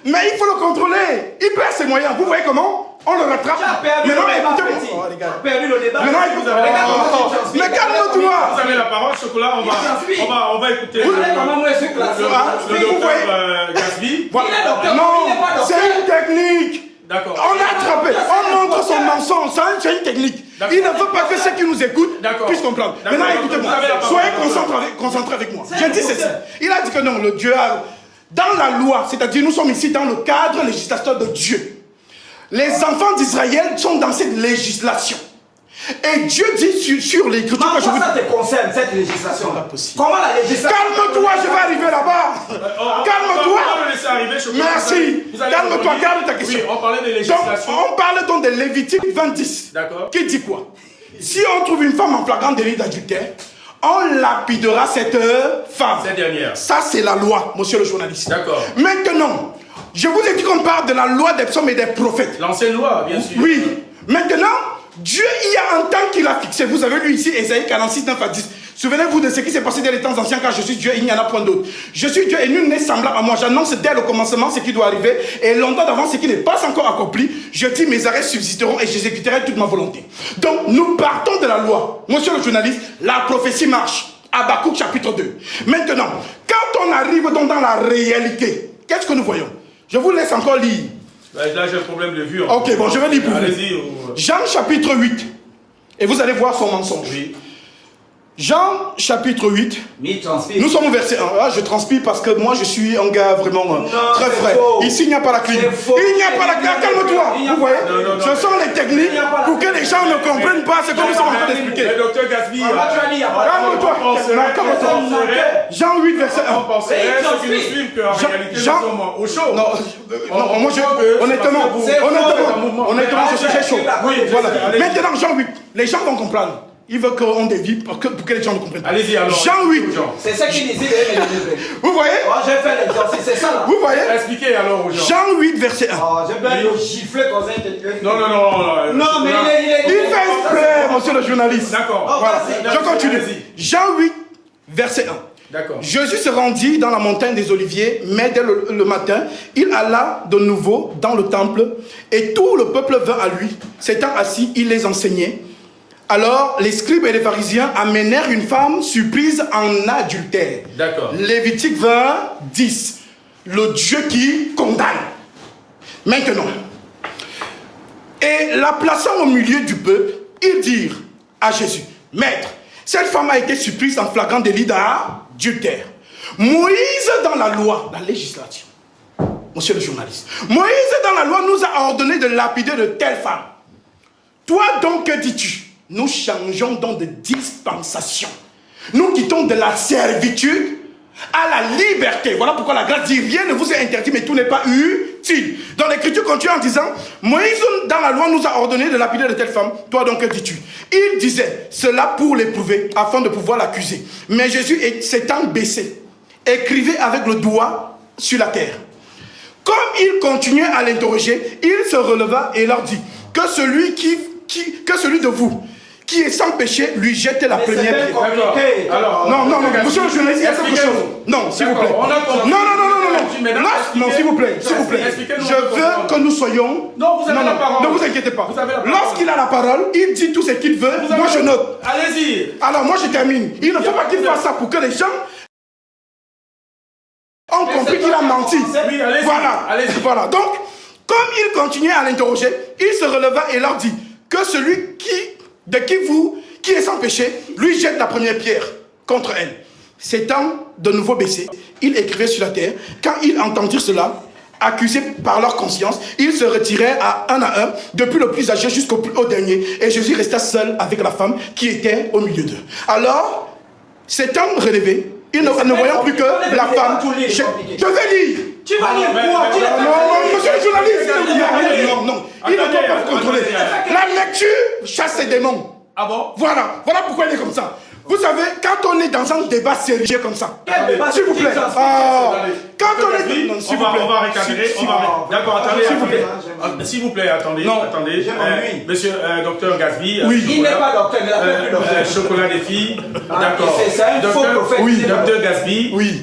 Mais il faut le contrôler. Il perd ses moyens. Vous voyez comment? On le rattrape. Maintenant, écoutez-moi. Tu as perdu le débat. Maintenant, écoutez-moi. Mais calme-toi. Vous avez la parole, Chocolat. On va écouter le docteur Gasby. Non, c'est une technique. D'accord. On a attrapé, on montre son mensonge, c'est une technique. Il ne veut pas que ceux qui nous écoutent puissent comprendre. Maintenant, écoutez-moi, soyez concentrés avec moi. J'ai dit ceci. Il a dit que non, le Dieu a, dans la loi, c'est-à-dire nous sommes ici dans le cadre législateur de Dieu. Les enfants d'Israël sont dans cette législation. Et Dieu dit sur l'écriture que je vous... ça te concerne, cette législation? Comment la législation... Calme-toi, je vais arriver là-bas. Calme-toi. On va le laisser arriver, Chocolat. Merci. Calme-toi, garde ta question. Oui, on parlait de législation. Donc, on parle donc de Lévitique 20:10. D'accord. Qui dit quoi? Si on trouve une femme en flagrant délit d'adultère, on lapidera cette femme. Cette dernière. Ça, c'est la loi, monsieur le journaliste. D'accord. Maintenant, je vous ai dit qu'on parle de la loi des psaumes et des prophètes. L'ancienne loi, bien sûr. Oui. Maintenant, Dieu, il y a un temps qu'il a fixé. Vous avez lu ici, Ésaïe 46, 9 à 10. Souvenez-vous de ce qui s'est passé dès les temps anciens, car je suis Dieu, il n'y en a point d'autre. Je suis Dieu et nul n'est semblable à moi. J'annonce dès le commencement ce qui doit arriver et longtemps d'avant ce qui n'est pas encore accompli. Je dis mes arrêts subsisteront et j'exécuterai toute ma volonté. Donc, nous partons de la loi. Monsieur le journaliste, la prophétie marche. Habakkuk chapitre 2. Maintenant, quand on arrive donc dans la réalité, qu'est-ce que nous voyons? Je vous laisse encore lire. Là, j'ai un problème de vue. Ok, bon, je vais lire pour vous. Allez-y. Jean chapitre 8. Et vous allez voir son mensonge. Oui. Jean chapitre 8. Nous sommes au verset 1. Ah, je transpire parce que moi je suis un gars vraiment très frais. Ici il n'y a pas la clim. Il n'y a pas la clim. Calme-toi. Vous voyez? Ce sont les techniques pour que les gens ne comprennent pas ce que nous sommes en train d'expliquer. Le docteur Gasby. Calme-toi. Jean 8 verset 1. On penserait ceux qui nous suivent qu'en réalité nous sommes au chaud. Non, moi honnêtement je suis très chaud. Voilà. Maintenant Jean 8. Les gens vont comprendre. Il veut qu'on dévie pour que les gens ne comprennent pas. Allez-y alors. Jean 8. C'est ça qu'il disait. Vous voyez? J'ai fait l'exercice, c'est ça là. Vous voyez? Expliquez alors aux gens. Jean 8 verset 1. J'ai bien le gifler comme ça. Non. Non, mais il fait exprès, monsieur le journaliste. D'accord. Voilà. Je continue. Jean 8 verset 1. D'accord. Jésus se rendit dans la montagne des Oliviers, mais dès le matin, il alla de nouveau dans le temple, et tout le peuple vint à lui. S'étant assis, il les enseignait. Alors, les scribes et les pharisiens amenèrent une femme surprise en adultère. D'accord. Lévitique 20, 10. Le Dieu qui condamne. Maintenant, et la plaçant au milieu du peuple, ils dirent à Jésus, Maître, cette femme a été surprise en flagrant délit d'adultère. Moïse dans la loi, la législation, monsieur le journaliste, Moïse dans la loi nous a ordonné de lapider de telle femme. Toi donc, que dis-tu? Nous changeons donc de dispensation. Nous quittons de la servitude à la liberté. Voilà pourquoi la grâce dit rien ne vous est interdit, mais tout n'est pas utile. Dans l'écriture continue en disant, Moïse dans la loi nous a ordonné de lapider de telle femme. Toi donc que dis-tu? Il disait cela pour l'éprouver, afin de pouvoir l'accuser. Mais Jésus s'étant baissé, écrivait avec le doigt sur la terre. Comme il continuait à l'interroger, il se releva et leur dit que celui de vous qui est sans péché, lui jette la première pierre. Non, monsieur le journaliste, il y a quelque chose. Non, s'il vous plaît. Non, s'il vous plaît. Je veux que nous soyons... Non, vous avez la parole. Ne vous inquiétez pas. Lorsqu'il a la parole, il dit tout ce qu'il veut. Moi, je note. Allez-y. Alors, moi, je termine. Il ne faut pas qu'il fasse ça pour que les gens ont compris qu'il a menti. Voilà. Donc, comme il continuait à l'interroger, il se releva et leur dit que celui qui est sans péché, lui jette la première pierre contre elle. S'étant de nouveau baissé, il écrivait sur la terre. Quand ils entendirent cela, accusés par leur conscience, ils se retiraient un à un, depuis le plus âgé jusqu'au dernier. Et Jésus resta seul avec la femme qui était au milieu d'eux. Alors, s'étant relevé, ils ne voyant plus que la femme. Je vais lire. Tu vas lire quoi? Non, monsieur le journaliste. Non. Il ne doit pas vous contrôler. La lecture chasse ces démons. Ah bon? Voilà pourquoi il est comme ça. Vous savez, quand on est dans un débat sérieux comme ça, s'il vous plaît, quand on est... Non, s'il vous plaît. On va recadrer. D'accord, attendez, s'il vous plaît, attendez. Monsieur Docteur Gasby. Oui, il n'est pas docteur, il n'a plus docteur. Chocolat des filles. D'accord. C'est un faux prophète. Oui, Docteur Gasby. Oui.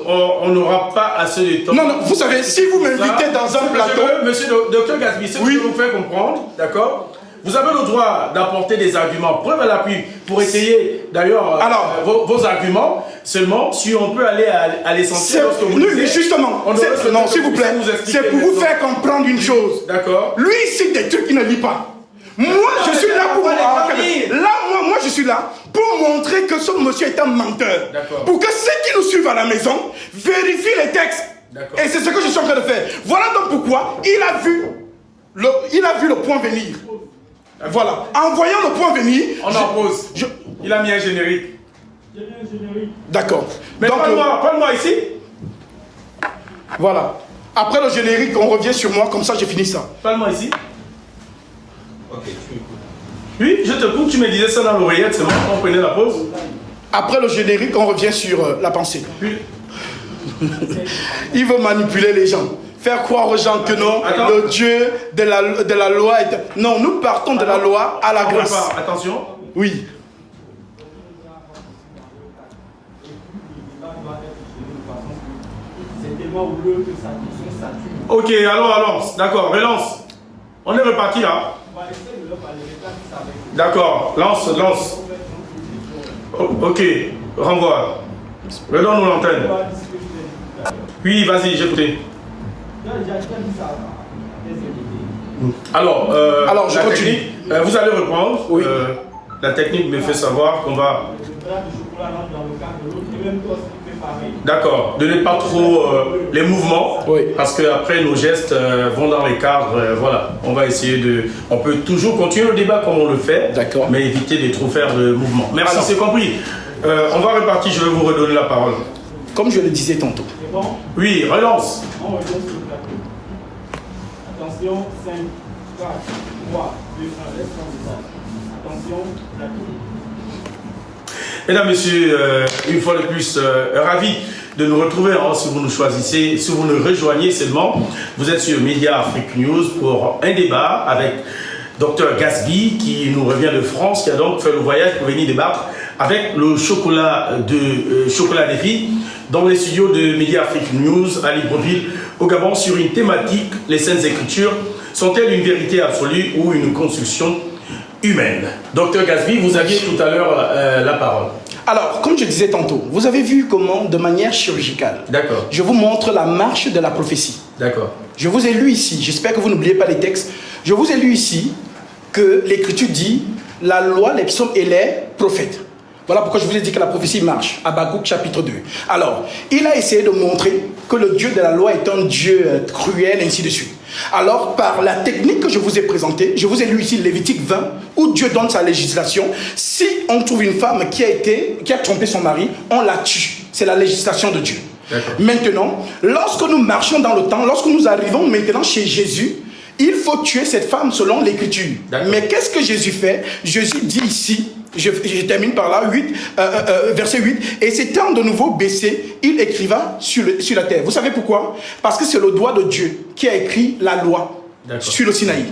On n'aura pas assez de temps. Non, vous savez, si vous m'invitez dans un plateau... Monsieur Docteur Gasby, c'est ce que je vous fais comprendre, d'accord? Vous avez le droit d'apporter des arguments, preuve à l'appui, pour essayer d'ailleurs vos arguments. Seulement, si on peut aller à l'essentiel. Oui, justement. Non, s'il vous plaît. C'est pour vous faire comprendre une chose. D'accord. Lui, il cite des trucs qu'il ne lit pas. Moi, je suis là pour... Moi, je suis là pour montrer que ce monsieur est un menteur. Pour que ceux qui nous suivent à la maison vérifient les textes. Et c'est ce que je suis en train de faire. Voilà donc pourquoi il a vu le point venir. Voilà. En voyant le point venir... On en pose. Il a mis un générique. D'accord. Mais parle-moi ici. Voilà. Après le générique, on revient sur moi, comme ça j'ai fini ça. Parle-moi ici. Ok, tu m'écoutes. Oui, je t'écoute, tu me disais ça dans l'oreillette, c'est bon, on prenait la pause. Après le générique, on revient sur la pensée. Oui. Il veut manipuler les gens. Faire croire aux gens que non, le Dieu de la loi est... Non, nous partons de la loi à la grâce. Attention. Oui. Ok, allons. D'accord, relance. On est reparti là. D'accord, lance. Ok, renvoie. Redonne-nous l'antenne. Oui, vas-y, j'ai écouté. Alors, je continue. Vous allez reprendre. Oui. La technique me fait savoir qu'on va... D'accord, donnez pas trop les mouvements, parce que après nos gestes vont dans les cadres, voilà, on va essayer de... On peut toujours continuer le débat comme on le fait, mais éviter de trop faire de mouvements. Merci, c'est compris. On va repartir, je vais vous redonner la parole. Comme je le disais tantôt. Oui, relance. On revient sur le plateau. Attention, 5, 4, 3, 2, 1, laisse attention, plateau. Mesdames, Messieurs, une fois de plus, ravi de nous retrouver. Si vous nous choisissez, si vous nous rejoignez seulement, vous êtes sur Média Afrique News pour un débat avec Dr Gasby qui nous revient de France, qui a donc fait le voyage pour venir débattre avec le chocolat des filles dans les studios de Média Afrique News à Libreville, au Gabon, sur une thématique: les Saintes Écritures sont-elles une vérité absolue ou une construction humaine? Docteur Gasby, vous aviez tout à l'heure la parole. Alors, comme je disais tantôt, vous avez vu comment, de manière chirurgicale, je vous montre la marche de la prophétie. D'accord. Je vous ai lu ici, j'espère que vous n'oubliez pas les textes, je vous ai lu ici que l'Écriture dit la loi, les psaumes et les prophètes. Voilà pourquoi je vous ai dit que la prophétie marche. Habakkuk chapitre 2. Alors, il a essayé de montrer que le Dieu de la loi est un Dieu cruel, ainsi de suite. Alors, par la technique que je vous ai présentée, je vous ai lu ici Lévitique 20, où Dieu donne sa législation. Si on trouve une femme qui a trompé son mari, on la tue. C'est la législation de Dieu. Maintenant, lorsque nous marchons dans le temps, lorsque nous arrivons maintenant chez Jésus, il faut tuer cette femme selon l'Écriture. Mais qu'est-ce que Jésus fait? Jésus dit ici, je termine par là, verset 8, et s'étant de nouveau baissé, il écriva sur la terre. Vous savez pourquoi? Parce que c'est le doigt de Dieu qui a écrit la loi sur le Sinaï.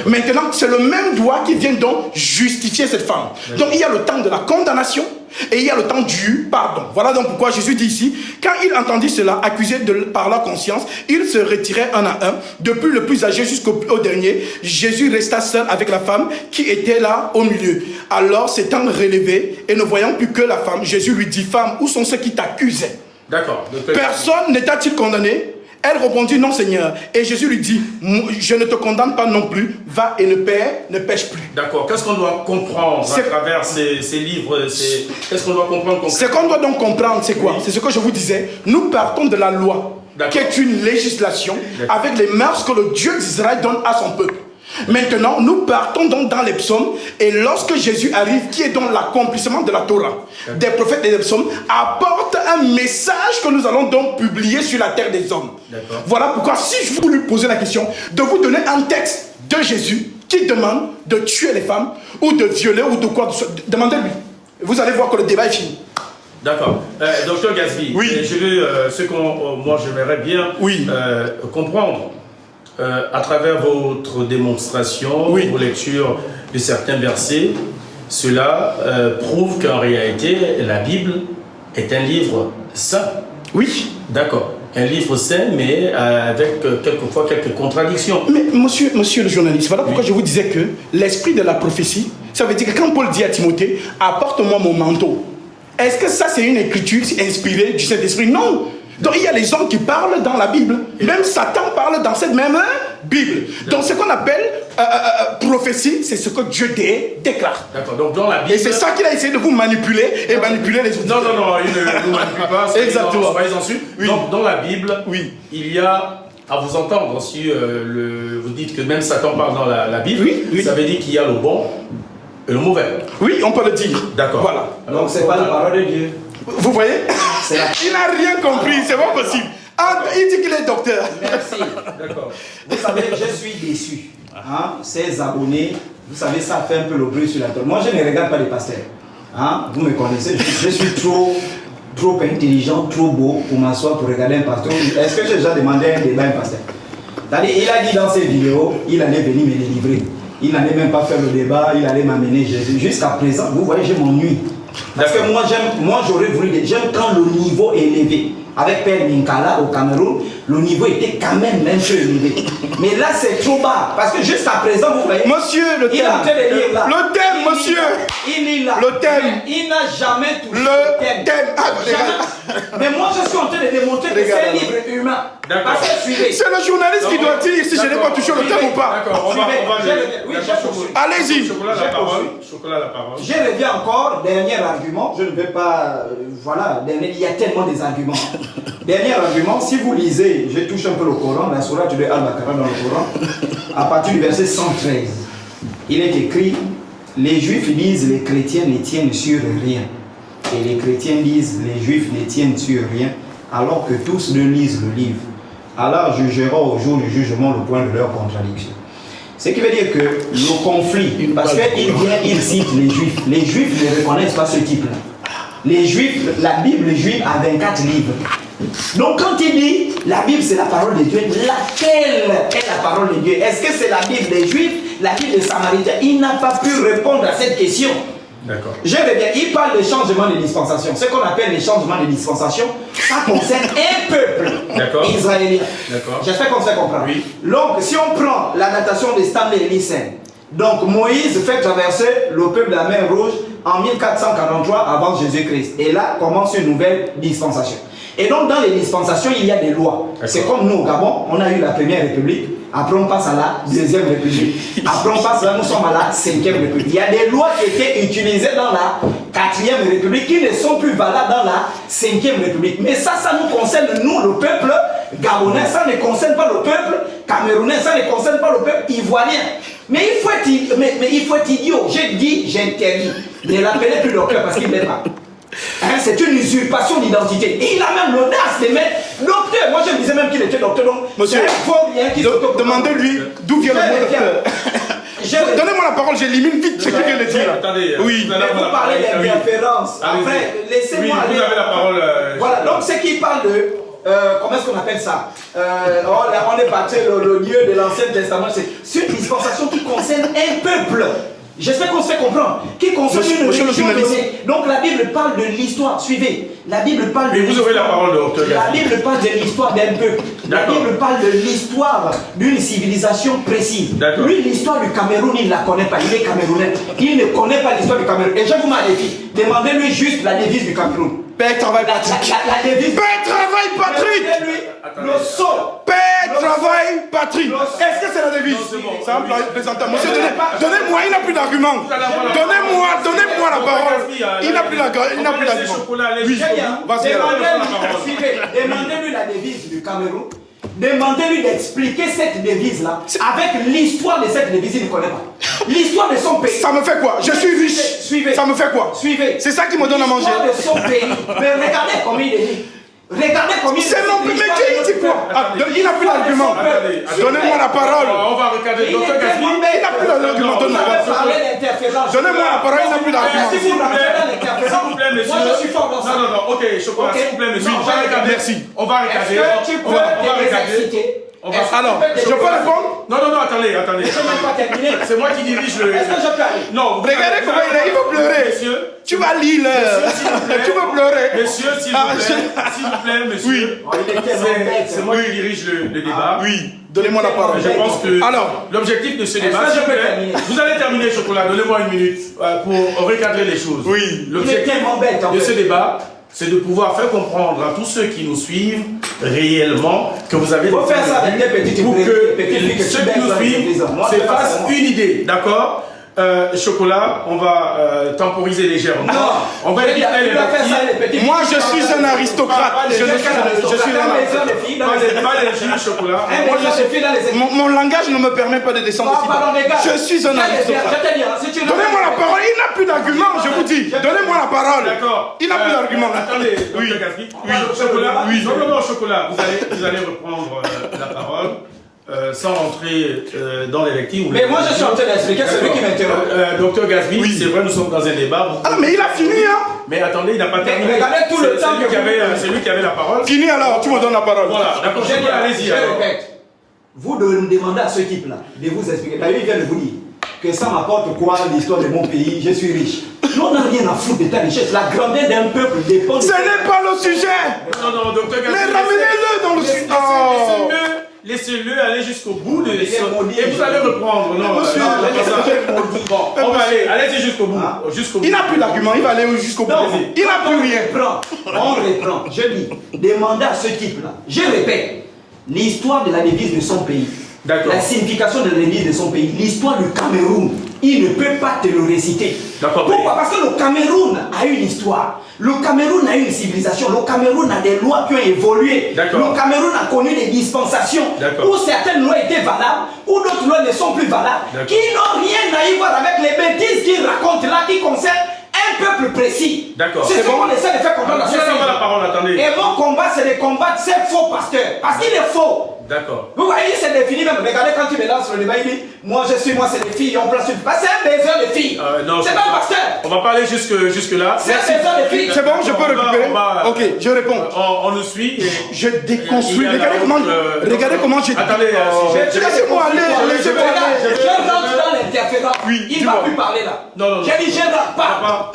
Maintenant, c'est le même doigt qui vient donc justifier cette femme. Donc il y a le temps de la condamnation et il y a le temps du pardon. Voilà donc pourquoi Jésus dit ici, quand il entendit cela, accusé par la conscience, il se retirait un à un, depuis le plus âgé jusqu'au dernier. Jésus resta seul avec la femme qui était là au milieu. Alors s'étant relevé et ne voyant plus que la femme, Jésus lui dit: femme, où sont ceux qui t'accusaient? Personne n'était-il condamné? Elle répondit: non, Seigneur. Et Jésus lui dit: je ne te condamne pas non plus, va et ne pêche plus. D'accord. Qu'est-ce qu'on doit comprendre à travers ces livres? Qu'est-ce qu'on doit comprendre? Ce qu'on doit donc comprendre, c'est quoi? C'est ce que je vous disais. Nous partons de la loi, qui est une législation avec les mœurs que le Dieu d'Israël donne à son peuple. Maintenant, nous partons donc dans les psaumes, et lorsque Jésus arrive, qui est donc l'accomplissement de la Torah, des prophètes et des psaumes, apporte un message que nous allons donc publier sur la terre des hommes. Voilà pourquoi, si je vous lui posais la question de vous donner un texte de Jésus qui demande de tuer les femmes ou de violer ou de quoi. Demandez-lui. Vous allez voir que le débat est fini. D'accord. Docteur Gasby, oui. Moi j'aimerais bien comprendre à travers votre démonstration, vos lectures de certains versets, cela prouve qu'en réalité la Bible est un livre saint. Oui. D'accord. Un livre saint, mais avec quelquefois quelques contradictions. Mais monsieur le journaliste, voilà pourquoi je vous disais que l'esprit de la prophétie, ça veut dire que quand Paul dit à Timothée, apporte-moi mon manteau. Est-ce que ça c'est une écriture inspirée du Saint-Esprit? Non. Donc il y a les hommes qui parlent dans la Bible. Même Satan parle dans cette même Bible. Donc ce qu'on appelle prophétie, c'est ce que Dieu déclare. D'accord. Donc dans la Bible. Et c'est ça qu'il a essayé de vous manipuler et manipuler les autres. Non, il ne nous manipule pas. Exactement. Oui. Donc dans la Bible, il y a, à vous entendre, si vous dites que même Satan parle dans la Bible, ça veut dire qu'il y a le bon et le mauvais. Oui, on peut le dire. D'accord. Voilà. Donc c'est pas la parole de Dieu. Vous voyez? Il n'a rien compris, c'est pas possible. Il dit qu'il est docteur. Merci. D'accord. Vous savez, je suis déçu. Ces abonnés, vous savez, ça fait un peu le bruit sur la table. Moi, je ne regarde pas les pasteurs. Vous me connaissez, je suis trop intelligent, trop beau pour m'asseoir pour regarder un pasteur. Est-ce que j'ai déjà demandé un débat à un pasteur? Il a dit dans ses vidéos, il allait venir me délivrer. Il n'allait même pas faire le débat, il allait m'amener Jésus. Jusqu'à présent, vous voyez, je m'ennuie. Parce que moi j'aurais voulu, j'aime quand le niveau est élevé. Avec Père Ninkala au Cameroun, le niveau était quand même un peu élevé. Mais là c'est trop bas. Parce que jusqu'à présent, vous voyez. Monsieur, le thème. Il est en train de lire là. Le thème, monsieur. Il lit là. Le thème. Il n'a jamais touché le thème. Mais moi je suis en train de démontrer que c'est un livre humain. Parce que suivez. C'est le journaliste qui doit dire si je n'ai pas touché le thème ou pas. D'accord, on va allez-y. Chocolat la parole. Je reviens encore, dernier argument, je ne vais pas, il y a tellement des arguments. Dernier argument, si vous lisez, je touche un peu le Coran, la sourate de Al-Baqarah dans le Coran, à partir du verset 113, il est écrit, les Juifs disent les chrétiens ne tiennent sur rien. Et les chrétiens disent les Juifs ne tiennent sur rien, alors que tous ne lisent le livre. Alors jugera au jour du jugement le point de leur contradiction. Ce qui veut dire que le conflit, parce qu'il cite les Juifs. Les Juifs ne reconnaissent pas ce type-là. Les Juifs, la Bible juive a 24 livres. Donc quand il dit la Bible c'est la parole de Dieu, laquelle est la parole de Dieu? Est-ce que c'est la Bible des Juifs, la Bible des Samaritains? Il n'a pas pu répondre à cette question. D'accord. Je reviens, il parle de changement de dispensation. Ce qu'on appelle les changements de dispensation, ça concerne un peuple israélien. J'espère qu'on se fait comprendre. Oui. Donc, si on prend la datation des Stanley et Nissen, donc Moïse fait traverser le peuple de la mer Rouge en 1443 avant Jésus-Christ. Et là commence une nouvelle dispensation. Et donc, dans les dispensations, il y a des lois. C'est comme nous au Gabon, on a eu la première république. Après, on passe à la deuxième république. Après, on passe là, nous sommes à la 5e république. Il y a des lois qui étaient utilisées dans la 4e république qui ne sont plus valables dans la 5e république. Mais ça nous concerne, nous, le peuple gabonais. Ça ne concerne pas le peuple camerounais. Ça ne concerne pas le peuple ivoirien. Mais il faut être idiot. J'ai dit, j'interdis. Ne l'appelez plus docteur parce qu'il n'est pas. C'est une usurpation d'identité. Et il a même l'audace de mettre docteur. Moi je me disais même qu'il était docteur. Donc, monsieur, demandez-lui d'où vient le mot docteur. Donnez-moi la parole, j'élimine vite ce qu'il vient de dire. Attendez, oui, mais vous parlez d'interférence. Après, laissez-moi aller. Vous avez la parole. Voilà, donc c'est qu'il parle de. Comment est-ce qu'on appelle ça? On est parti le lieu de l'Ancien Testament. C'est une dispensation qui concerne un peuple. J'espère qu'on se fait comprendre. Qui concerne une religion donnée. Donc la Bible parle de l'histoire. Suivez. La Bible parle de l'histoire. Vous aurez la parole de docteur. La Bible parle de l'histoire d'un peuple. La Bible parle de l'histoire d'une civilisation précise. Lui, l'histoire du Cameroun, il ne la connaît pas. Il est camerounais. Il ne connaît pas l'histoire du Cameroun. Et je vous m'en défie. Demandez-lui juste la devise du Cameroun. Paix, travail, Patrick. La devise. Paix, travail, Patrick. Le sol. Paix, travail, Patrick. Est-ce que c'est la devise? Ça me plaisante. Monsieur, donnez-moi, il n'a plus d'argument. Donnez-moi la parole. Il n'a plus d'argument. Oui, demandez-lui la devise du Cameroun. Demandez-lui d'expliquer cette devise-là avec l'histoire de cette devise, il ne connaît pas. L'histoire de son pays. Ça me fait quoi? Je suis riche. Suivez. Ça me fait quoi? Suivez. C'est ça qui me donne à manger. L'histoire de son pays. Mais regardez comment il est dit. Regardez combien C'est non plus, mais qui dit quoi? Il n'a plus d'argument. Donnez-moi la parole. On va recadrer. Docteur Gasby, il n'a plus d'argument. Donnez-moi la parole, il n'a plus d'argument. S'il vous plaît, monsieur. Moi, je suis fort dans ça. Non, ok, chocolat, s'il vous plaît, monsieur. Non, On va recadrer. Merci. On va recadrer. Est-ce que tu peux te exciter? Alors, je peux répondre? Non, attendez. Je ne peux pas terminer. C'est moi qui dirige le... Est-ce que je peux aller? Non, Regardez comment il va pleurer. Monsieur, tu vas lire l'heure. Tu vas pleurer. Monsieur, s'il vous plaît, monsieur. C'est moi qui dirige le débat. Oui, donnez-moi la parole. Je pense que alors, l'objectif de ce débat, je peux terminer? Vous allez terminer, chocolat. Donnez-moi une minute pour recadrer les choses. Oui. L'objectif de ce débat, c'est de pouvoir faire comprendre à tous ceux qui nous suivent réellement que vous avez... Il faut faire ça avec des petites pour que ceux qui nous suivent se fassent une idée, d'accord? Chocolat, on va temporiser légèrement. Non, on va éviter les petits. Moi, je suis un aristocrate. Je suis un aristocrate. Pas les juges, chocolat. Mon langage ne me permet pas de descendre aussi bas. Je suis un aristocrate. Donnez-moi la parole. Il n'a plus d'argument, je vous dis. Donnez-moi la parole. D'accord. Il n'a plus d'argument. Attendez, oui. Chocolat. Oui. Non, chocolat. Vous allez reprendre la parole. Sans entrer dans les lectures. Mais moi je suis en train d'expliquer, c'est lui qui m'interrompt. Docteur Gasby, oui. C'est vrai, nous sommes dans un débat. Ah, mais il a fini, hein? Mais attendez, il n'a pas terminé. Regardez tout le temps c'est lui qui avait la parole. Fini alors, tu me donnes la parole. Voilà, d'accord, allez-y. Je répète. Vous demandez à ce type-là de vous expliquer. D'ailleurs, il vient de vous dire que ça m'apporte quoi l'histoire de mon pays, je suis riche. Nous, on n'a rien à foutre de ta richesse. La grandeur d'un peuple dépend de... Ce n'est pas le sujet. Non, docteur Gasby. Mais ramenez-le dans le sujet. Laissez-le aller jusqu'au bout de et vous allez reprendre. Non, on va aller, allez-y jusqu'au bout. Il n'a plus d'argument, il va aller jusqu'au bout. Il n'a plus rien. On reprend. Je dis, demandez à ce type-là. Je répète, l'histoire de la devise de son pays, la signification de la devise de son pays, l'histoire du Cameroun, il ne peut pas te le réciter. Pourquoi? Parce que le Cameroun a une histoire. Le Cameroun a une civilisation. Le Cameroun a des lois qui ont évolué. Le Cameroun a connu des dispensations où certaines lois étaient valables, où d'autres lois ne sont plus valables, qui n'ont rien à y voir avec les bêtises qu'il raconte là, qui concernent un peuple précis. C'est ce qu'on essaie de faire comprendre à ce Et mon combat, c'est de combattre ces faux pasteurs. Parce qu'il est faux. Vous voyez, c'est défini même. Regardez quand il me lance le débat, il dit moi, c'est des filles, on place une. C'est un baiser de filles. C'est pas un pasteur. On va pas aller jusque-là. C'est un baiser de filles. C'est bon, je peux récupérer. Ok, je réponds. On nous suit. Je déconstruis. Regardez comment je. Attendez, laissez-moi aller. Je rentre dans l'interférence. Il ne va plus parler là. J'ai dit, je rentre pas.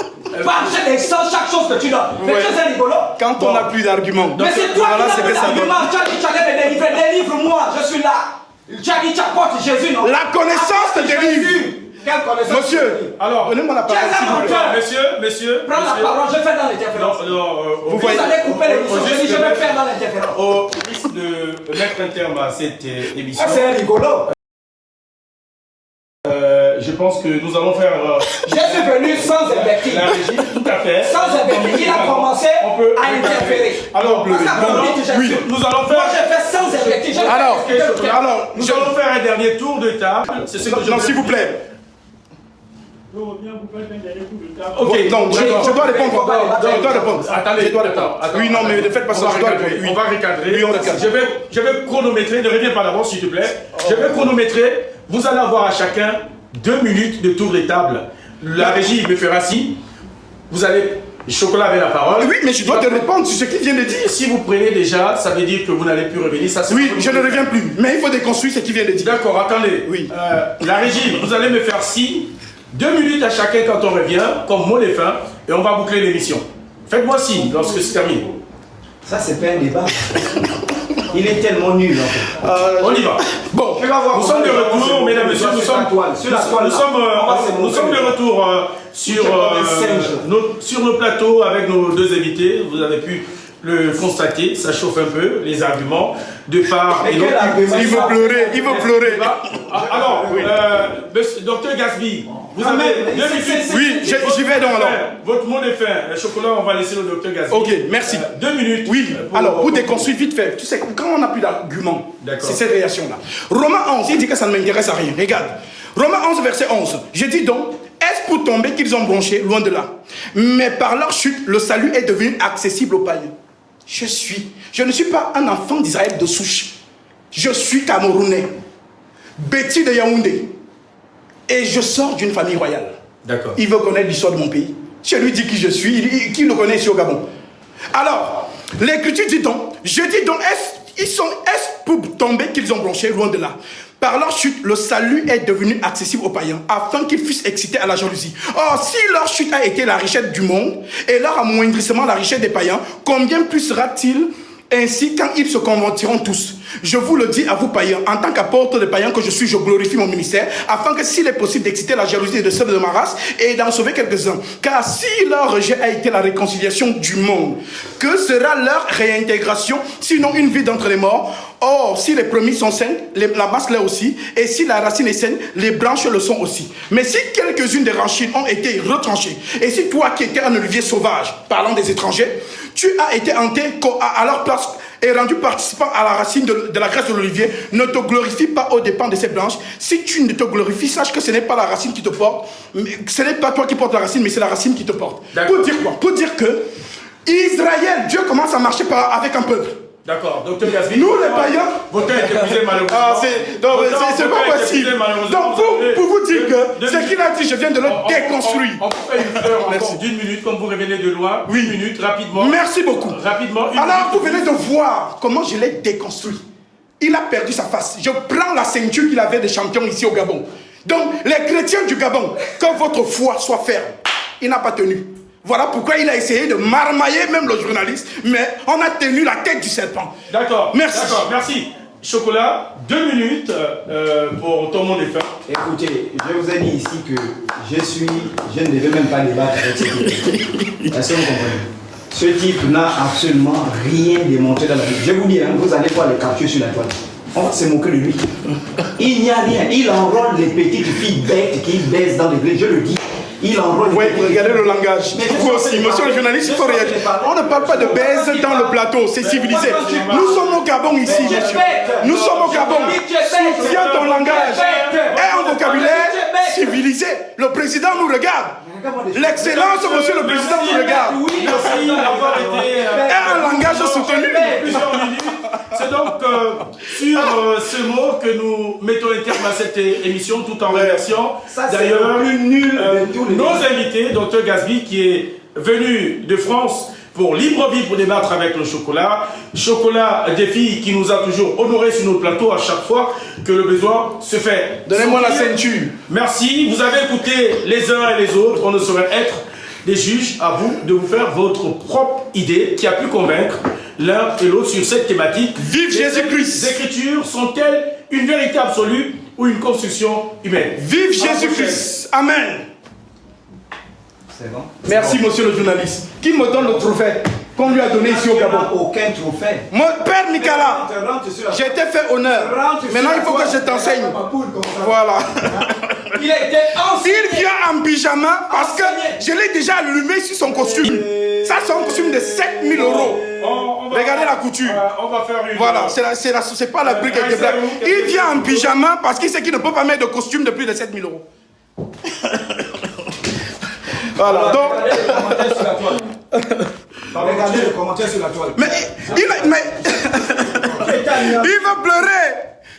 Parce que chaque chose que tu donnes. Mais c'est rigolo. Quand on n'a plus d'arguments. Mais c'est toi qui n'as plus d'arguments. Tu as dit, tu allais me délivrer. Délivre-moi, je suis là. Tu as dit, tu apportes Jésus, non? La connaissance te délivre. Quelle connaissance? Monsieur, alors, donnez-moi la parole. Monsieur. Prends la parole, je fais dans l'interférence. Vous allez couper l'émission. Je vais faire dans l'interférence. Au risque de mettre un terme à cette émission. C'est rigolo. Je pense que nous allons faire... Je suis venu sans invective. La régie, tout à fait. Sans invective. Il a commencé à interférer. Alors, nous allons faire... Moi, j'ai fait sans invective. Alors, nous allons faire un dernier tour de table. C'est ce que non, s'il vous plaît. Je reviens pour faire un dernier tour de table. Ok, donc je dois répondre. Je dois répondre. Attendez, oui, non, mais ne faites pas ça. On va recadrer. Oui, on recadre. Je vais chronométrer. Ne reviens pas d'avance, s'il te plaît. Je vais chronométrer. Vous allez avoir à chacun 2 minutes de tour de table. La régie me fera signe. Vous allez... Chocolat avait la parole. Oui, mais je dois te répondre sur ce qu'il vient de dire. Si vous prenez déjà, ça veut dire que vous n'allez plus revenir. Ça, oui, je ne reviens plus. Mais il faut déconstruire ce qu'il vient de dire. D'accord, attendez. Oui. La régie, vous allez me faire signe. 2 minutes à chacun quand on revient, comme mot de fin, et on va boucler l'émission. Faites-moi signe lorsque c'est terminé. Ça, c'est pas un débat. Il est tellement nul. En fait. On y va. Bon, nous sommes de retour, mesdames et messieurs. Nous sommes de retour sur nos plateaux avec nos 2 invités. Vous avez pu le constater, ça chauffe un peu, les arguments de part et d'autre. Il veut pleurer. Alors, docteur Gasby, vous avez 2 minutes. Oui, j'y vais donc alors. Votre mot de fin, chocolat, on va laisser le docteur Gasby. Ok, merci. 2 minutes. Oui, alors, pour déconstruire vite fait, tu sais, quand on n'a plus d'arguments, c'est cette réaction-là. Romains 11, il dit que ça ne m'intéresse à rien. Regarde, Romains 11, verset 11. Je dis donc, est-ce pour tomber qu'ils ont bronché? Loin de là. Mais par leur chute, le salut est devenu accessible aux païens. Je ne suis pas un enfant d'Israël de souche. Je suis Camerounais. Betty de Yaoundé. Et je sors d'une famille royale. D'accord. Il veut connaître l'histoire de mon pays. Je lui dis qui je suis, qui le connaît ici au Gabon. Alors, l'Écriture dit donc, je dis donc, est-ce pour tomber qu'ils ont blanchi, loin de là. Par leur chute, le salut est devenu accessible aux païens, afin qu'ils fussent excités à la jalousie. Or, si leur chute a été la richesse du monde, et leur amoindrissement la richesse des païens, combien plus sera-t-il ainsi quand ils se convertiront tous? Je vous le dis à vous païens, en tant qu'apôtre des païens que je suis, je glorifie mon ministère, afin que s'il est possible d'exciter la jalousie de ceux de ma race et d'en sauver quelques-uns. Car si leur rejet a été la réconciliation du monde, que sera leur réintégration, sinon une vie d'entre les morts? Or, si les premiers sont saines, la masse l'est aussi, et si la racine est saine, les branches le sont aussi. Mais si quelques-unes des racines ont été retranchées, et si toi qui étais un olivier sauvage, parlant des étrangers, tu as été hanté à leur place et rendu participant à la racine de la graisse de l'olivier, ne te glorifie pas aux dépens de ces branches. Si tu ne te glorifies, sache que ce n'est pas la racine qui te porte, ce n'est pas toi qui portes la racine, mais c'est la racine qui te porte. Pour dire quoi? Pour dire que Israël, Dieu commence à marcher avec un peuple. D'accord, docteur Gasby. Nous les païens. Votre temps est épuisé malheureusement. C'est pas possible. Donc pour vous dire que ce qu'il a dit, je viens de le déconstruire. On peut faire une heure encore d'une minute, comme vous revenez de loin. Oui. Une minute, rapidement. Merci beaucoup. Rapidement. Alors vous venez de voir comment je l'ai déconstruit. Il a perdu sa face. Je prends la ceinture qu'il avait de champion ici au Gabon. Donc les chrétiens du Gabon, que votre foi soit ferme. Il n'a pas tenu. Voilà pourquoi il a essayé de marmailler même le journaliste, mais on a tenu la tête du serpent. D'accord. Merci. D'accord, merci. Chocolat, 2 minutes pour tout le monde est fait. Écoutez, je vous ai dit ici que je ne devais même pas débattre avec ce type. Est-ce que vous comprenez? Ce type n'a absolument rien démontré dans la vie. Je vous dis, hein, vous allez voir les captures sur la toile. On va se moquer de lui. Il n'y a rien. Il enrôle les petites filles bêtes qui baissent dans l'église, je le dis. Il enrôle. Oui, regardez le langage. Vous aussi, monsieur le journaliste, il faut réagir. On ne parle pas de baise dans le plateau, c'est civilisé. Nous sommes au Gabon ici, monsieur. Nous sommes au Gabon. Soutiens ton langage. Et un vocabulaire civilisé. Le président nous regarde. L'excellence, monsieur le président nous regarde. Merci d'avoir été. Et un langage soutenu. C'est donc sur ce mot que nous mettons un terme à cette émission, tout en remerciant d'ailleurs nos invités, Dr Gasby, qui est venu de France pour Libreville pour débattre avec le chocolat. Chocolat des filles qui nous a toujours honorés sur notre plateau à chaque fois que le besoin se fait. Donnez-moi la ceinture. Merci, vous avez écouté les uns et les autres. On ne saurait être des juges, à vous de vous faire votre propre idée qui a pu convaincre l'un et l'autre sur cette thématique. Vive Jésus-Christ. Les Écritures sont-elles une vérité absolue ou une construction humaine? Vive Jésus-Christ. Amen. C'est bon. Merci, monsieur le journaliste. Qui me donne le trophée qu'on lui a donné ici au Gabon? Aucun trophée. Mon père Nicolas, j'ai été fait honneur. Maintenant, il faut que je t'enseigne. Voilà. Il vient en pyjama parce que je l'ai déjà allumé sur son costume. Ça, c'est un costume de 7 000 euros. Regardez la couture. On va faire une. Voilà, c'est pas la brique avec des blagues. Il vient en pyjama parce qu'il sait qu'il ne peut pas mettre de costume de plus de 7 000 euros. Voilà, donc. Regardez les commentaires sur la toile. Mais il va pleurer.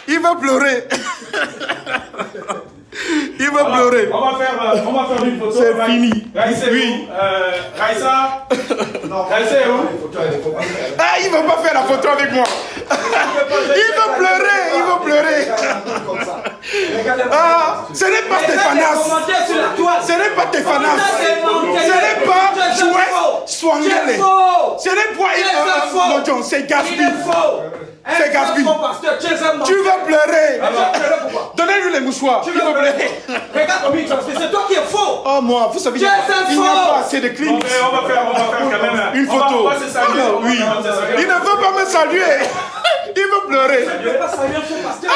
Il va pleurer. Il va pleurer. On va faire une photo. C'est fini. Raïssa, oui. Raïssa. Raïssa est où? Ah, il ne va pas faire la photo avec moi. Il va pleurer. Il va pleurer. Ah, ce n'est pas Stéphanas. Ce n'est pas Stéphanas. Ce n'est pas Jouet Swangele. Ce n'est pas c'est Gaspi. C'est Gaspi. Tu vas pleurer. Donnez-lui les mouchoirs. Il va pleurer. Regarde comme il transpire, c'est toi qui es faux. Oh moi, vous savez, il n'y a pas assez de clips. On va faire quand même une photo. On va se saluer. Oui. Il ne veut pas me saluer. Il veut pleurer. Il ne veut pas saluer son pasteur.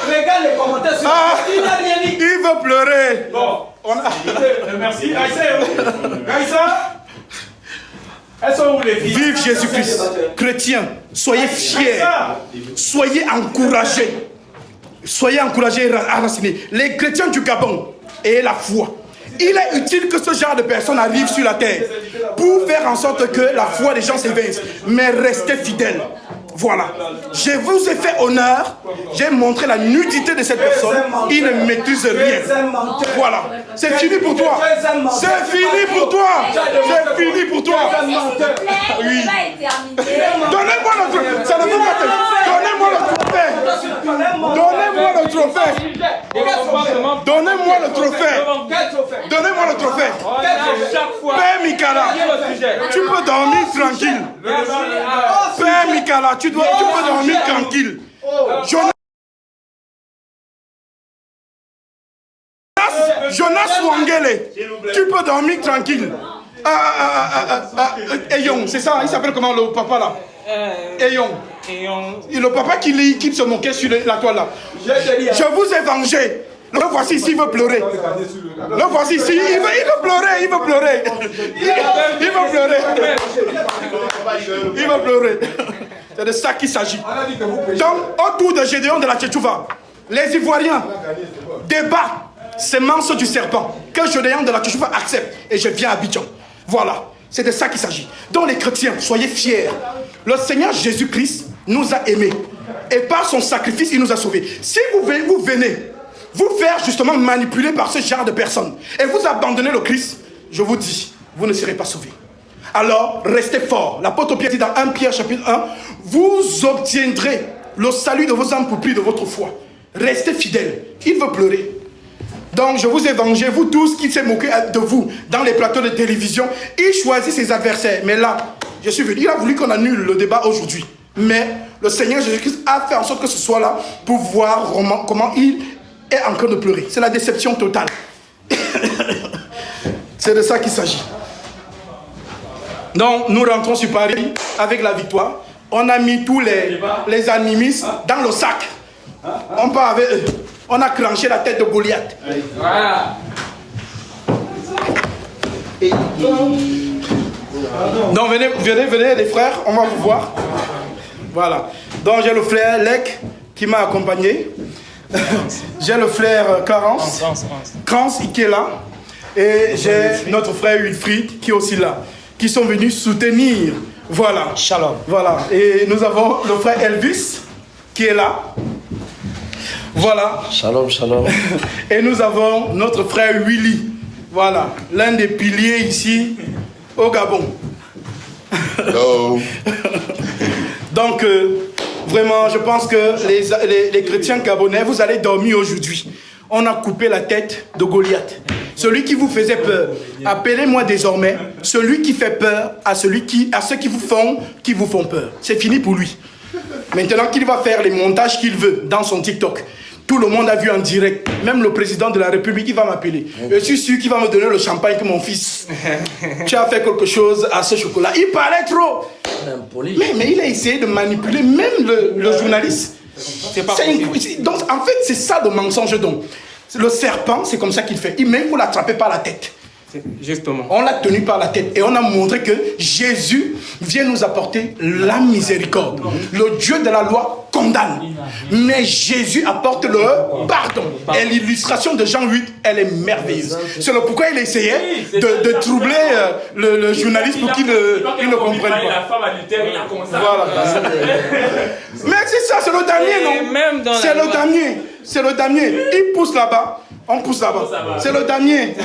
Regarde les commentaires sur il n'a rien dit. Il veut pleurer. Bon, merci. Raïssa, elles sont où les filles? Vive Jésus-Christ. Chrétiens, soyez fiers. Soyez encouragés. Soyez encouragés et enracinés. Les chrétiens du Gabon, ayez la foi. Il est utile que ce genre de personnes arrivent sur la terre pour faire en sorte que la foi des gens s'éveille. Mais restez fidèles. Voilà. Je vous ai fait honneur. J'ai montré la nudité de cette personne. Il ne maîtrise rien. Voilà. C'est fini pour toi. C'est fini pour toi. C'est fini pour toi. Oui. Donnez-moi le trophée. Ça ne peut pas te... Donnez-moi le trophée. Donnez-moi le trophée. Donnez-moi le trophée. Donnez-moi le trophée. Père Mikala, tu peux dormir tranquille. Père Mikala, tu peux dormir tranquille. Jonas Wangele, tu peux dormir tranquille. Eyong, c'est ça, il s'appelle comment le papa là? Eyong. Et le papa qui se moquait sur la toile là. Je vous ai vengé. Le voici ici, il veut pleurer. Le voici ici, il veut pleurer, il veut pleurer. Il veut pleurer. Il veut pleurer. C'est de ça qu'il s'agit. Donc, autour de Gédéon de la Tchétchouva, les Ivoiriens débattent sémence du serpent que Gédéon de la Tchétchouva accepte. Et je viens à Abidjan. Voilà. C'est de ça qu'il s'agit. Donc, les chrétiens, soyez fiers. Le Seigneur Jésus-Christ nous a aimés. Et par son sacrifice, il nous a sauvés. Si vous venez vous faire justement manipuler par ce genre de personnes et vous abandonnez le Christ, je vous dis, vous ne serez pas sauvés. Alors, restez forts. L'apôtre Pierre dit dans 1 Pierre chapitre 1, vous obtiendrez le salut de vos âmes pour prix de votre foi. Restez fidèles. Il veut pleurer. Donc, je vous ai vengé, vous tous qui s'est moqué de vous dans les plateaux de télévision. Il choisit ses adversaires. Mais là, je suis venu. Il a voulu qu'on annule le débat aujourd'hui. Mais le Seigneur Jésus-Christ a fait en sorte que ce soit là pour voir comment il est en train de pleurer. C'est la déception totale. C'est de ça qu'il s'agit. Donc, nous rentrons sur Paris avec la victoire. On a mis tous les animistes dans le sac. On part avec eux. On a clenché la tête de Goliath. Voilà. Donc, venez les frères, on va vous voir. Voilà. Donc, j'ai le frère Lec qui m'a accompagné. J'ai le frère Clarence qui est là. Et j'ai notre frère Wilfried qui est aussi là. Qui sont venus soutenir. Voilà. Shalom. Voilà. Et nous avons le frère Elvis qui est là. Voilà. Shalom, shalom. Et nous avons notre frère Willy. Voilà. L'un des piliers ici au Gabon. Hello. Donc, vraiment, je pense que les chrétiens gabonais, vous allez dormir aujourd'hui. On a coupé la tête de Goliath. Celui qui vous faisait peur. Appelez-moi désormais celui qui fait peur à ceux qui vous font peur. C'est fini pour lui. Maintenant qu'il va faire les montages qu'il veut dans son TikTok. Tout le monde a vu en direct. Même le président de la République, il va m'appeler. Je suis sûr qu'il va me donner le champagne que mon fils. Tu as fait quelque chose à ce chocolat. Il parlait trop. Mais il a essayé de manipuler même le journaliste. Donc, en fait, c'est ça le mensonge. Donc, le serpent, c'est comme ça qu'il fait. Il faut l'attraper par la tête. Justement. On l'a tenu par la tête et on a montré que Jésus vient nous apporter la miséricorde. Le Dieu de la loi condamne, mais Jésus apporte le pardon. Et l'illustration de Jean 8, elle est merveilleuse. C'est le pourquoi il essayait de troubler le journaliste pour qu'il ne comprenne pas. La femme adultère, il a commencé à... Voilà. Mais c'est ça, c'est le damier, non? C'est le damier. C'est le damier. Il pousse là-bas. On pousse là-bas. C'est le damier.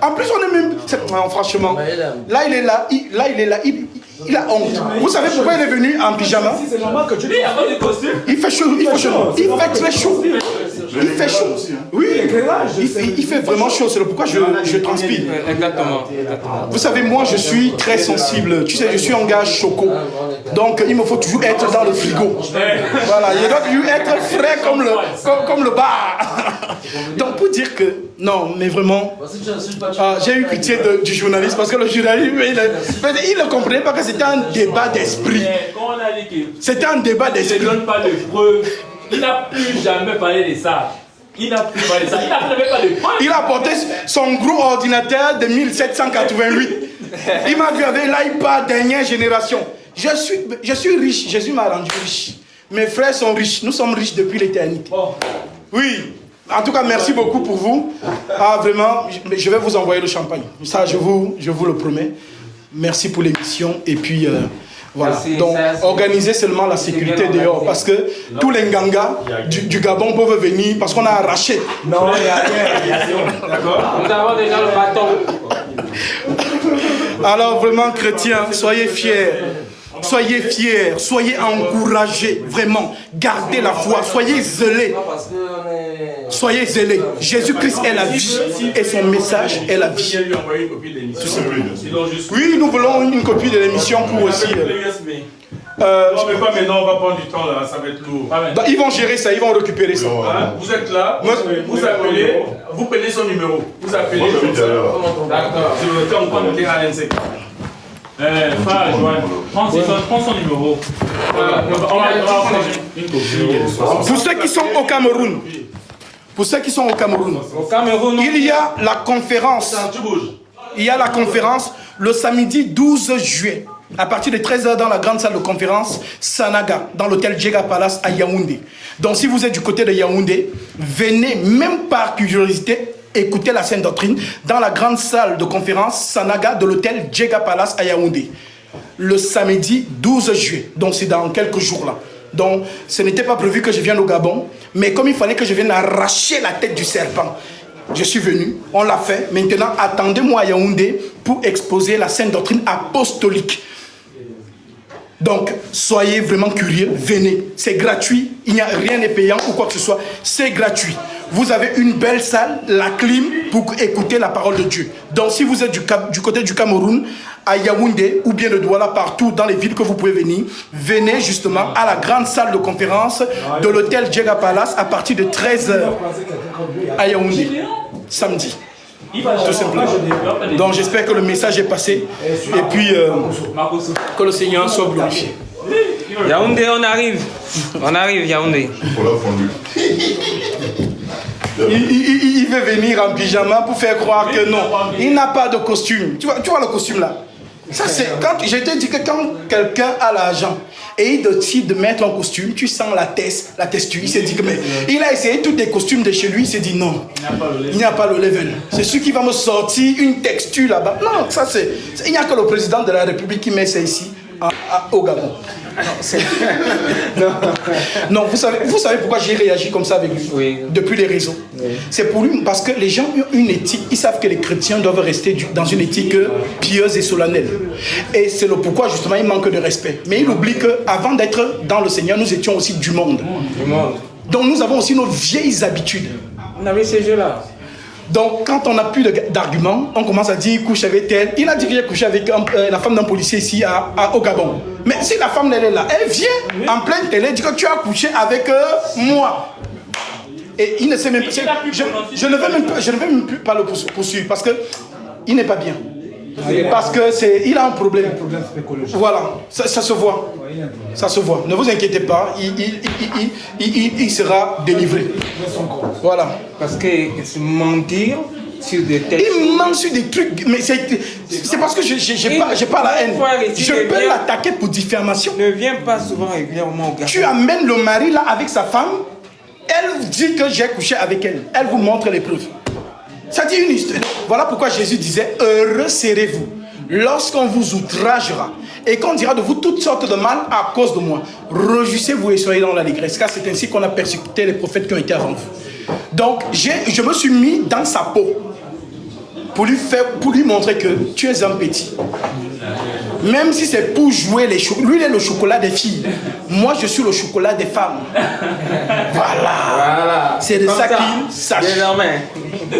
En plus, on est même... Non, franchement, là, il est là. Il a honte. Vous savez pourquoi il est venu en pyjama? Il fait chaud. Il fait très chaud. Il fait chaud. Oui, il fait vraiment chaud. C'est pourquoi je transpire. Exactement. Vous savez, moi, je suis très sensible. Tu sais, je suis un gars choco. Donc, il me faut toujours être dans le frigo. Voilà, il doit toujours être frais comme le bar. Donc, pour dire que, non, mais vraiment, j'ai eu pitié du journaliste parce que le journaliste, il ne comprenait pas que c'était un débat d'esprit. C'était un débat d'esprit. Il ne donne pas de preuves. Il n'a plus jamais parlé de ça. Il n'a plus parlé de ça. Il n'a même pas de preuves. Il a porté son gros ordinateur de 1788. Il m'a vu avec l'iPad dernière génération. Je suis riche. Jésus m'a rendu riche. Mes frères sont riches. Nous sommes riches depuis l'éternité. Oui. En tout cas, merci beaucoup pour vous. Ah, vraiment, je vais vous envoyer le champagne. Ça, je vous le promets. Merci pour l'émission. Et puis, voilà. Merci, donc, organisez seulement la sécurité dehors. Parce que tous les Nganga du Gabon peuvent venir parce qu'on a arraché. Non, il n'y a rien. D'accord. Nous avons déjà le bâton. Alors, vraiment, chrétiens, soyez fiers. Soyez fiers, soyez encouragés, vraiment. Gardez la foi, soyez zélés. Soyez zélés. Jésus-Christ est la vie et son message est la vie. Oui, nous voulons une copie de l'émission pour aussi. Non, mais pas maintenant, on va prendre du temps là, ça va être lourd. Donc, ils vont gérer ça, ils vont récupérer ça. Hein? Vous êtes là, vous appelez, vous prenez son numéro. Vous appelez. D'accord. Je le temps de noter à l'NC. Frère Joanne, prends son numéro. On va prendre une copie. Pour ceux qui sont au Cameroun, il y a la conférence. Il y a la conférence le samedi 12 juillet. À partir de 13h dans la grande salle de conférence Sanaga, dans l'hôtel Djega Palace à Yaoundé. Donc si vous êtes du côté de Yaoundé, venez même par curiosité écouter la Sainte Doctrine dans la grande salle de conférence Sanaga de l'hôtel Djega Palace à Yaoundé. Le samedi 12 juillet. Donc c'est dans quelques jours là. Donc ce n'était pas prévu que je vienne au Gabon, mais comme il fallait que je vienne arracher la tête du serpent, je suis venu, on l'a fait. Maintenant, attendez-moi à Yaoundé pour exposer la Sainte Doctrine apostolique. Donc, soyez vraiment curieux, venez. C'est gratuit, il n'y a rien de payant ou quoi que ce soit. C'est gratuit. Vous avez une belle salle, la clim, pour écouter la parole de Dieu. Donc, si vous êtes du côté du Cameroun, à Yaoundé ou bien de Douala, partout dans les villes que vous pouvez venir, venez justement à la grande salle de conférence de l'hôtel Djega Palace à partir de 13h à Yaoundé, samedi. Tout simplement. Donc j'espère que le message est passé et puis que le Seigneur soit glorifié. Yaoundé, on arrive. On arrive, Yaoundé. Il veut venir en pyjama pour faire croire que non. Il n'a pas de costume. Tu vois le costume là? Ça c'est quand je te dis que quand quelqu'un a l'argent et il décide de mettre un costume, tu sens la texture. Il s'est dit que mais il a essayé tous les costumes de chez lui, il s'est dit non, il n'y a pas le level. C'est celui qui va me sortir une texture là-bas. Non, ça c'est il n'y a que le président de la République qui met ça ici au Gabon. Non, vous savez pourquoi j'ai réagi comme ça avec lui, oui. Depuis les réseaux. Oui. C'est pour lui, parce que les gens ont une éthique, ils savent que les chrétiens doivent rester dans une éthique pieuse et solennelle. Et c'est le pourquoi justement il manque de respect. Mais il oublie qu'avant d'être dans le Seigneur, nous étions aussi du monde. Donc nous avons aussi nos vieilles habitudes. On avait ces jeux-là. Donc, quand on n'a plus d'arguments, on commence à dire couche avec elle. Il a dit que j'ai couché avec la femme d'un policier ici au Gabon. Mais si la femme elle est là, elle vient en pleine télé, dit que tu as couché avec moi. Et il ne sait même pas. Je ne vais même plus pas le poursuivre parce que il n'est pas bien. Parce que il a un problème. Voilà, ça se voit. Ça se voit. Ne vous inquiétez pas, il sera délivré. Voilà. Parce que mentir sur des textes. Il ment sur des trucs, mais c'est parce que j'ai pas la haine. Je peux l'attaquer pour diffamation. Ne viens pas souvent régulièrement au Gabon. Tu amènes le mari là avec sa femme, elle dit que j'ai couché avec elle. Elle vous montre les preuves. Ça dit une histoire. Voilà pourquoi Jésus disait, heureux serez-vous lorsqu'on vous outragera et qu'on dira de vous toutes sortes de mal à cause de moi. Réjouissez-vous et soyez dans l'allégresse, car c'est ainsi qu'on a persécuté les prophètes qui ont été avant vous. Donc, je me suis mis dans sa peau pour lui montrer que tu es un petit. Même si c'est pour jouer les chocolats. Lui, il est le chocolat des filles. Moi, je suis le chocolat des femmes. Voilà. C'est de ça qu'il sache.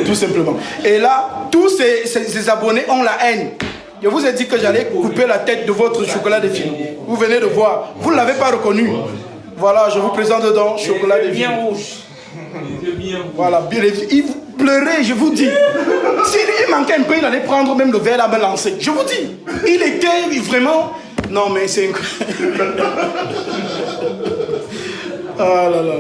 Tout simplement. Et là, tous ces abonnés ont la haine. Je vous ai dit que j'allais couper la tête de votre chocolat des filles. Vous venez de voir. Vous ne l'avez pas reconnu. Voilà, je vous présente dedans chocolat des filles. Bien rouge. Voilà, bien il pleurait, je vous dis. S'il manquait un peu, il allait prendre même le verre à me lancer. Je vous dis. Il était vraiment... Non, mais c'est... Ah là là.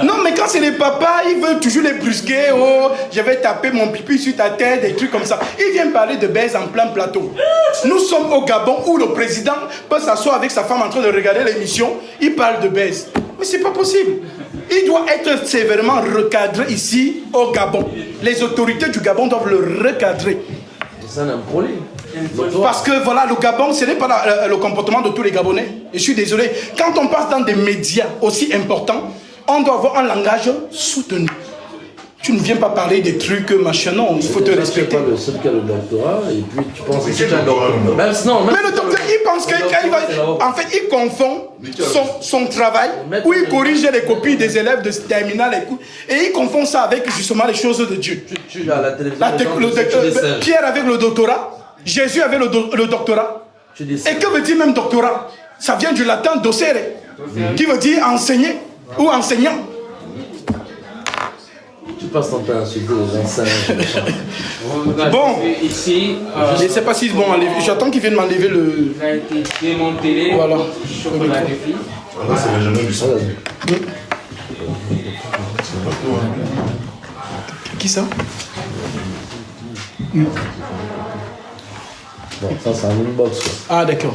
Non, mais quand c'est les papas, ils veulent toujours les brusquer. Oh, je vais taper mon pipi sur ta tête, des trucs comme ça. Ils viennent parler de baise en plein plateau. Nous sommes au Gabon où le président peut s'asseoir avec sa femme en train de regarder l'émission. Il parle de baise. Mais c'est pas possible. Il doit être sévèrement recadré ici au Gabon. Les autorités du Gabon doivent le recadrer. C'est un problème. Parce que voilà, le Gabon, ce n'est pas le comportement de tous les Gabonais. Et je suis désolé. Quand on passe dans des médias aussi importants, on doit avoir un langage soutenu. Tu ne viens pas parler des trucs, machin, non, il faut te respecter. Tu pas le seul qui a le doctorat, et puis tu penses que c'est un doctorat. Mais le docteur, il pense qu'il va... En fait, il confond son travail, où il corrige les copies des élèves de terminale, et il confond ça avec justement les choses de Dieu. Tu as la télévision. Pierre avec le doctorat, Jésus avait le doctorat. Et que veut dire même doctorat? Ça vient du latin docere, qui veut dire enseigner ou enseignant. Tu passes ton temps à insulter les enseignants. Bon, ici, je ne sais pas si bon, j'attends qu'ils viennent m'enlever le... il a été démantelé. Voilà. Chocolat de fille. Là, c'est les jeunes du son. Qui ça? Bon, ça c'est un inbox. Ah, d'accord.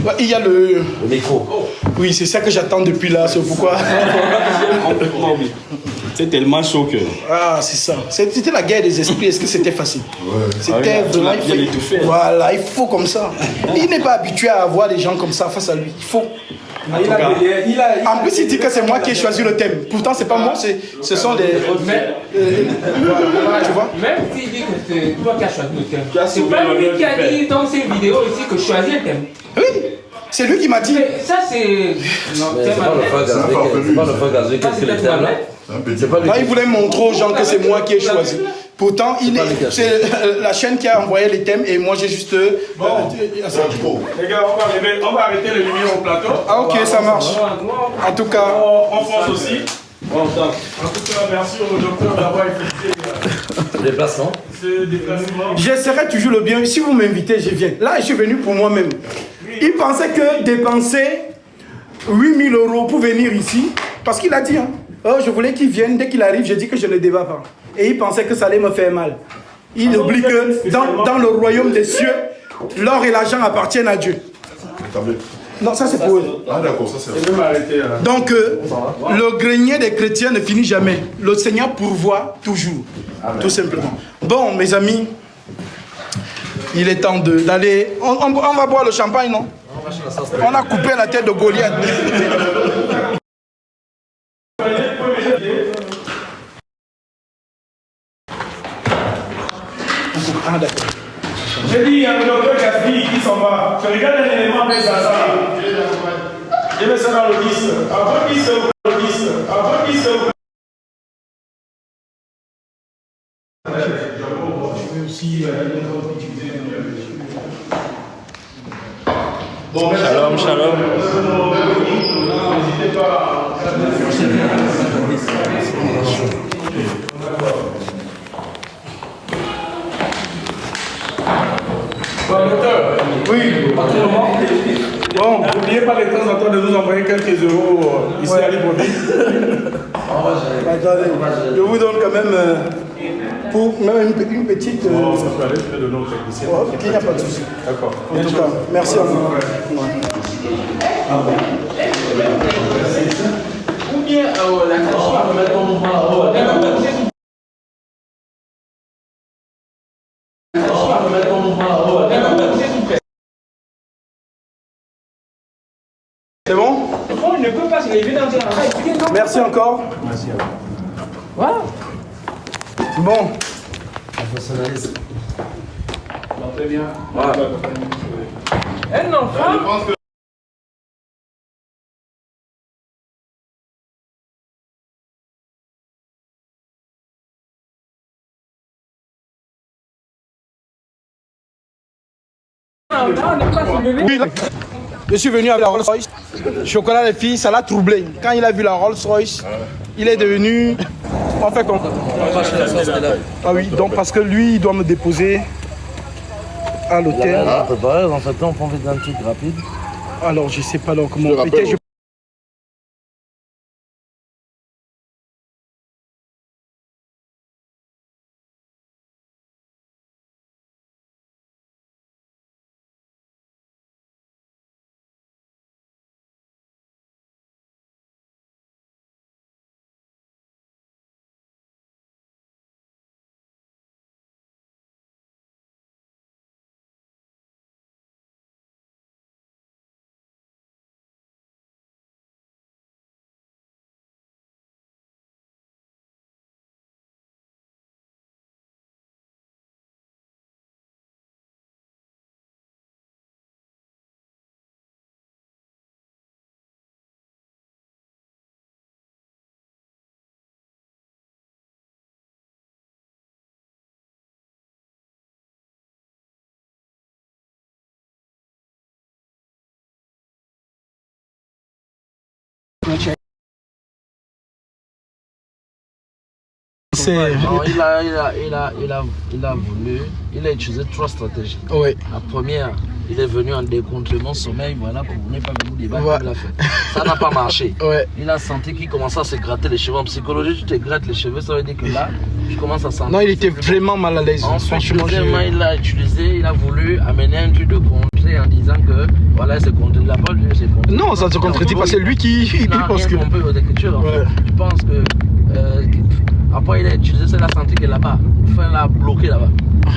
Ouais, il y a le micro. Oui, c'est ça que j'attends depuis là, c'est pourquoi. C'est tellement chaud que... Ah, c'est ça. C'était la guerre des esprits, est-ce que c'était facile? C'était vraiment... Voilà, il faut comme ça. Il n'est pas habitué à avoir des gens comme ça face à lui. Il faut. En plus, il dit que c'est moi qui ai choisi le thème. Pourtant, c'est pas moi, ce sont des... Tu vois? Même s'il dit que c'est toi qui as choisi le thème, c'est pas lui qui a dit dans ses vidéos ici que je choisis un thème. Oui, c'est lui qui m'a dit. Mais ça, c'est... Non, c'est pas le frère Gazoué qui a fait le thème là. Là, il voulait montrer aux gens que c'est moi qui ai choisi. Pourtant, c'est la chaîne qui a envoyé les thèmes et moi j'ai juste... Les gars, on va arrêter les lumières au plateau. Ah ok, ça marche. En tout cas... On fonce aussi. En tout cas, merci au docteur d'avoir effectué le déplacement. ce déplacement. J'essaierai toujours le bien. Si vous m'invitez, je viens. Là, je suis venu pour moi-même. Il pensait que dépenser 8 000 € pour venir ici, parce qu'il a dit, hein, oh, je voulais qu'il vienne, dès qu'il arrive, je dis que je ne débat pas. Et il pensait que ça allait me faire mal. Il oublie que dans le royaume des cieux, l'or et l'argent appartiennent à Dieu. Non, ça c'est pour eux. Ah d'accord, ça c'est... Donc, le grenier des chrétiens ne finit jamais. Le Seigneur pourvoit toujours. Amen. Tout simplement. Bon, mes amis, il est temps d'aller... On va boire le champagne, non? On a coupé la tête de Goliath. Ah, d'accord. J'ai dit, il y a le docteur Gaspi qui s'en va. Je regarde un élément avec ça. Je mets ça dans le disque. Avant qu'il se le disque. Avant qu'il se Shalom, shalom. N'hésitez pas. Bon, docteur. Oui. Bon, n'oubliez pas de temps en temps de nous envoyer quelques euros ici à Libreville. Attendez, je vous donne quand même pour même une petite... Ça peut aller, je vais donner au technicien. Ok, il n'y a pas de souci. D'accord. En tout cas, merci à vous. Ou bien la C'est bon? On ne peut pas se lever dans un... Merci encore. Merci à vous. Voilà. Bon. Très bien. Un enfant... Je suis venu avec la Rolls Royce. Chocolat les filles, ça l'a troublé. Quand il a vu la Rolls Royce, il est devenu... On fait comme... Ah oui, donc parce que lui, il doit me déposer à l'hôtel. En fait, on prend un truc rapide. Alors, je sais pas alors comment... c'est... Non, il a utilisé 3 stratégies. Oui. La première, il est venu en décontrement sommeil, voilà, pour ne pas venir débattre comme il a fait. Ça n'a pas marché. Ouais. Il a senti qu'il commençait à se gratter les cheveux. En psychologie, tu te grattes les cheveux, ça veut dire que là, tu commences à sentir. Non, il était vraiment mal à l'aise. Ensuite, deuxièmement, il a voulu amener un truc de contrer en disant que, voilà, c'est contre la parole de Dieu, c'est contre. Non, ça ne se contredit pas, c'est lui qui pense que... compris aux Écritures, en fait. Je pense que... après, il a utilisé ça, il a senti que là-bas, il l'a bloqué là-bas.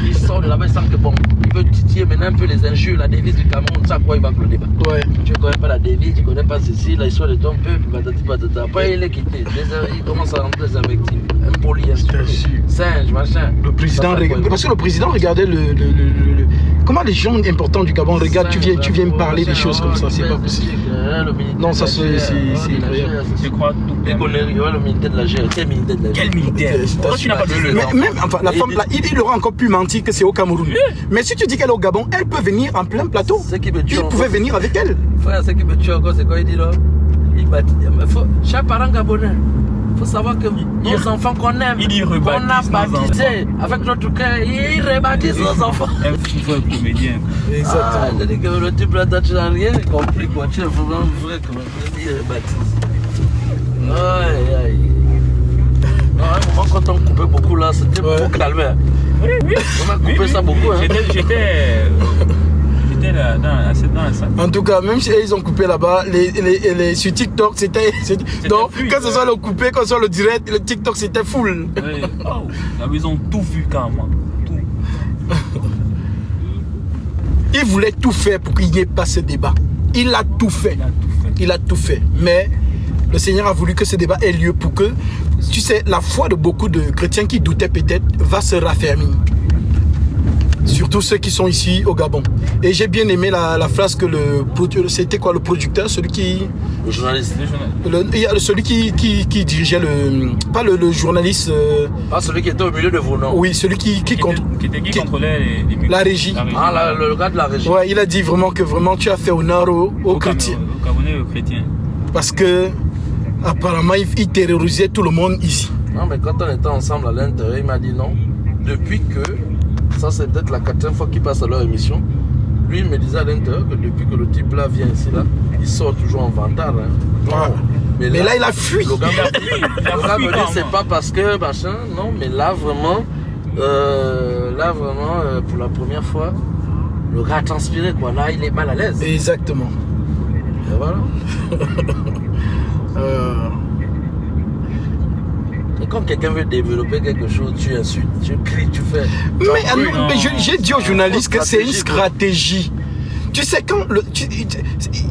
Il sort de là-bas, il sent que bon, il veut titiller maintenant un peu les injures, la devise du Cameroun, ça quoi il va le débat. Ouais. Tu ne connais pas la devise, tu ne connais pas ceci, l'histoire de ton peuple, patati patata. Après, il est quitté. Il commence à rentrer des invectives. Impoli, singe, machin. Le président, parce que le président regardait comment les gens importants du Gabon regardent, tu viens me parler des choses comme ça, c'est pas possible. Non, ça c'est incroyable. Je crois tout. Le militaire de la GR. Quel militaire de la GR? Quel militaire? Pourquoi tu n'as pas vu le nom? Même, enfin, la femme là, il aura encore pu mentir que c'est au Cameroun. Mais si tu dis qu'elle est au Gabon, elle peut venir en plein plateau. Il pouvait venir avec elle. Frère, ce qui me tue encore, c'est quoi il dit là? Chaque parent gabonais, il faut savoir que nos enfants qu'on aime, qu'on a baptisé avec notre cœur, ils rebaptisent nos enfants. Il faut être comédien. Exactement. Je dis que le type là, tu n'as rien compris, quoi. Tu es vraiment vrai, comment il rebaptise. Aïe, aïe. Non, à un moment, quand on coupait beaucoup là, c'était beaucoup calme. Oui. On a coupé ça beaucoup. Hein. J'étais là, dans la salle. En tout cas, même si ils ont coupé là-bas, sur TikTok, c'était donc, fluide, quand ce soit le coupé, quand ce soit le direct, le TikTok, c'était full. Oui. Oh, là, ils ont tout vu quand même. Tout. Il voulait tout faire pour qu'il n'y ait pas ce débat. Il a tout fait. Il a tout fait. Mais le Seigneur a voulu que ce débat ait lieu pour que, tu sais, la foi de beaucoup de chrétiens qui doutaient peut-être va se raffermir. Surtout ceux qui sont ici au Gabon. Et j'ai bien aimé la phrase que c'était quoi le producteur, celui qui... Le journaliste. Celui qui dirigeait pas le journaliste... Pas celui qui était au milieu de vos noms. Oui, celui qui contrôlait les la régie. Ah, le gars de la régie. Ouais, il a dit vraiment que vraiment tu as fait honneur aux chrétiens. Au Camerounais, aux chrétiens. Parce que apparemment il terrorisait tout le monde ici. Non, mais quand on était ensemble à l'intérieur, il m'a dit non. Depuis que... Ça, c'est peut-être la 4e fois qu'ils passent à leur émission. Lui, il me disait à l'intérieur que depuis que le type là vient ici, là, il sort toujours en vantard. Hein. Ouais. Mais là, il a fui. Le gars me dit, c'est pas parce que machin, non, mais là, vraiment, pour la première fois, le gars a transpiré, quoi. Là, il est mal à l'aise. Exactement. Et voilà. Et quand quelqu'un veut développer quelque chose, tu insultes, tu cries, tu fais. Mais j'ai dit aux journalistes que c'est une stratégie. Tu sais,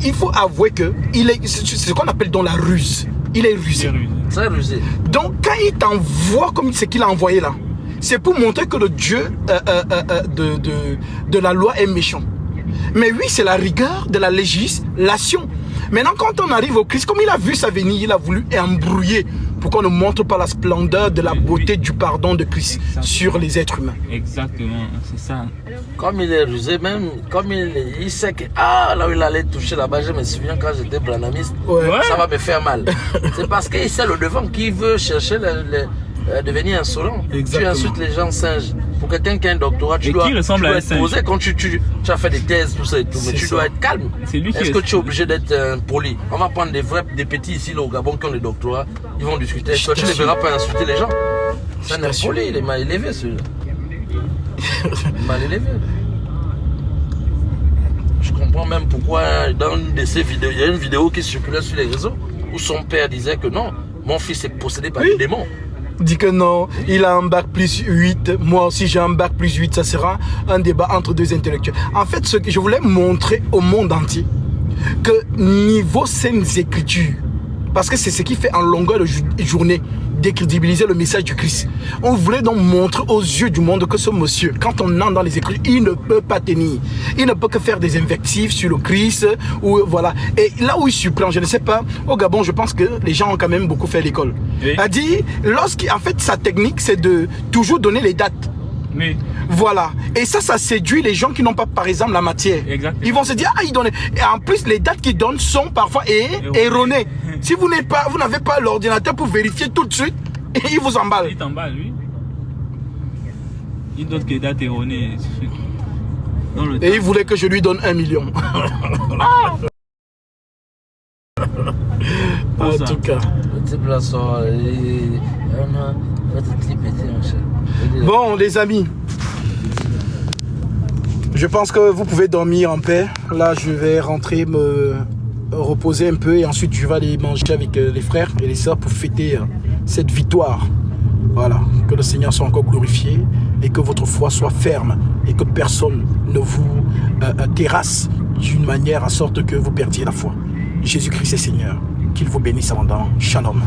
il faut avouer que c'est ce qu'on appelle dans la ruse. Il est rusé. Très rusé. Donc, quand il t'envoie comme ce qu'il a envoyé là, c'est pour montrer que le Dieu de la loi est méchant. Mais oui, c'est la rigueur de la législation. Maintenant, quand on arrive au Christ, comme il a vu ça venir, il a voulu embrouiller pour qu'on ne montre pas la splendeur de la beauté du pardon de Christ sur les êtres humains. Exactement, c'est ça. Comme il est rusé, même, comme il sait que là où il allait toucher là-bas, je me souviens quand j'étais branamiste, ça va me faire mal. C'est parce qu'il sait le devant qui veut chercher devenir insolent. Exactement. Tu insultes les gens singes. Pour quelqu'un qui a un doctorat, tu dois être posé quand tu as fait des thèses, tout ça et tout, mais tu dois être calme. Est-ce que tu es obligé d'être poli? On va prendre des petits ici là, au Gabon qui ont des doctorats, ils vont discuter. Toi, tu ne verras pas insulter les gens. C'est un impoli, il est mal élevé celui-là. Mal élevé. Je comprends même pourquoi dans une de ces vidéos, il y a une vidéo qui circulait sur les réseaux où son père disait que non, mon fils est possédé par des démons. Dit que non, il a un bac plus 8, moi aussi j'ai un bac plus 8, ça sera un débat entre deux intellectuels. En fait, ce que je voulais montrer au monde entier, que niveau saines écritures, parce que c'est ce qui fait en longueur de journée décrédibiliser le message du Christ. On voulait donc montrer aux yeux du monde que ce monsieur, quand on entre dans les Écritures, il ne peut pas tenir. Il ne peut que faire des invectives sur le Christ, ou voilà. Et là où il surprend, je ne sais pas, au Gabon, je pense que les gens ont quand même beaucoup fait l'école. Oui. A dit, en fait, sa technique, c'est de toujours donner les dates. Oui. Voilà. Et ça séduit les gens qui n'ont pas, par exemple, la matière. Exactement. Ils vont se dire, il donne. Et en plus, les dates qu'ils donnent sont parfois erronées. Si vous n'avez pas l'ordinateur pour vérifier tout de suite, Il vous emballe. Il t'emballe, lui. Il donne que date erronée. Et il voulait que je lui donne 1 million. En tout cas. Bon, les amis. Je pense que vous pouvez dormir en paix. Là, je vais rentrer me reposer un peu et ensuite je vais aller manger avec les frères et les sœurs pour fêter cette victoire. Voilà, que le Seigneur soit encore glorifié et que votre foi soit ferme et que personne ne vous terrasse d'une manière à sorte que vous perdiez la foi. Jésus-Christ est Seigneur. Qu'il vous bénisse abondamment. Shalom.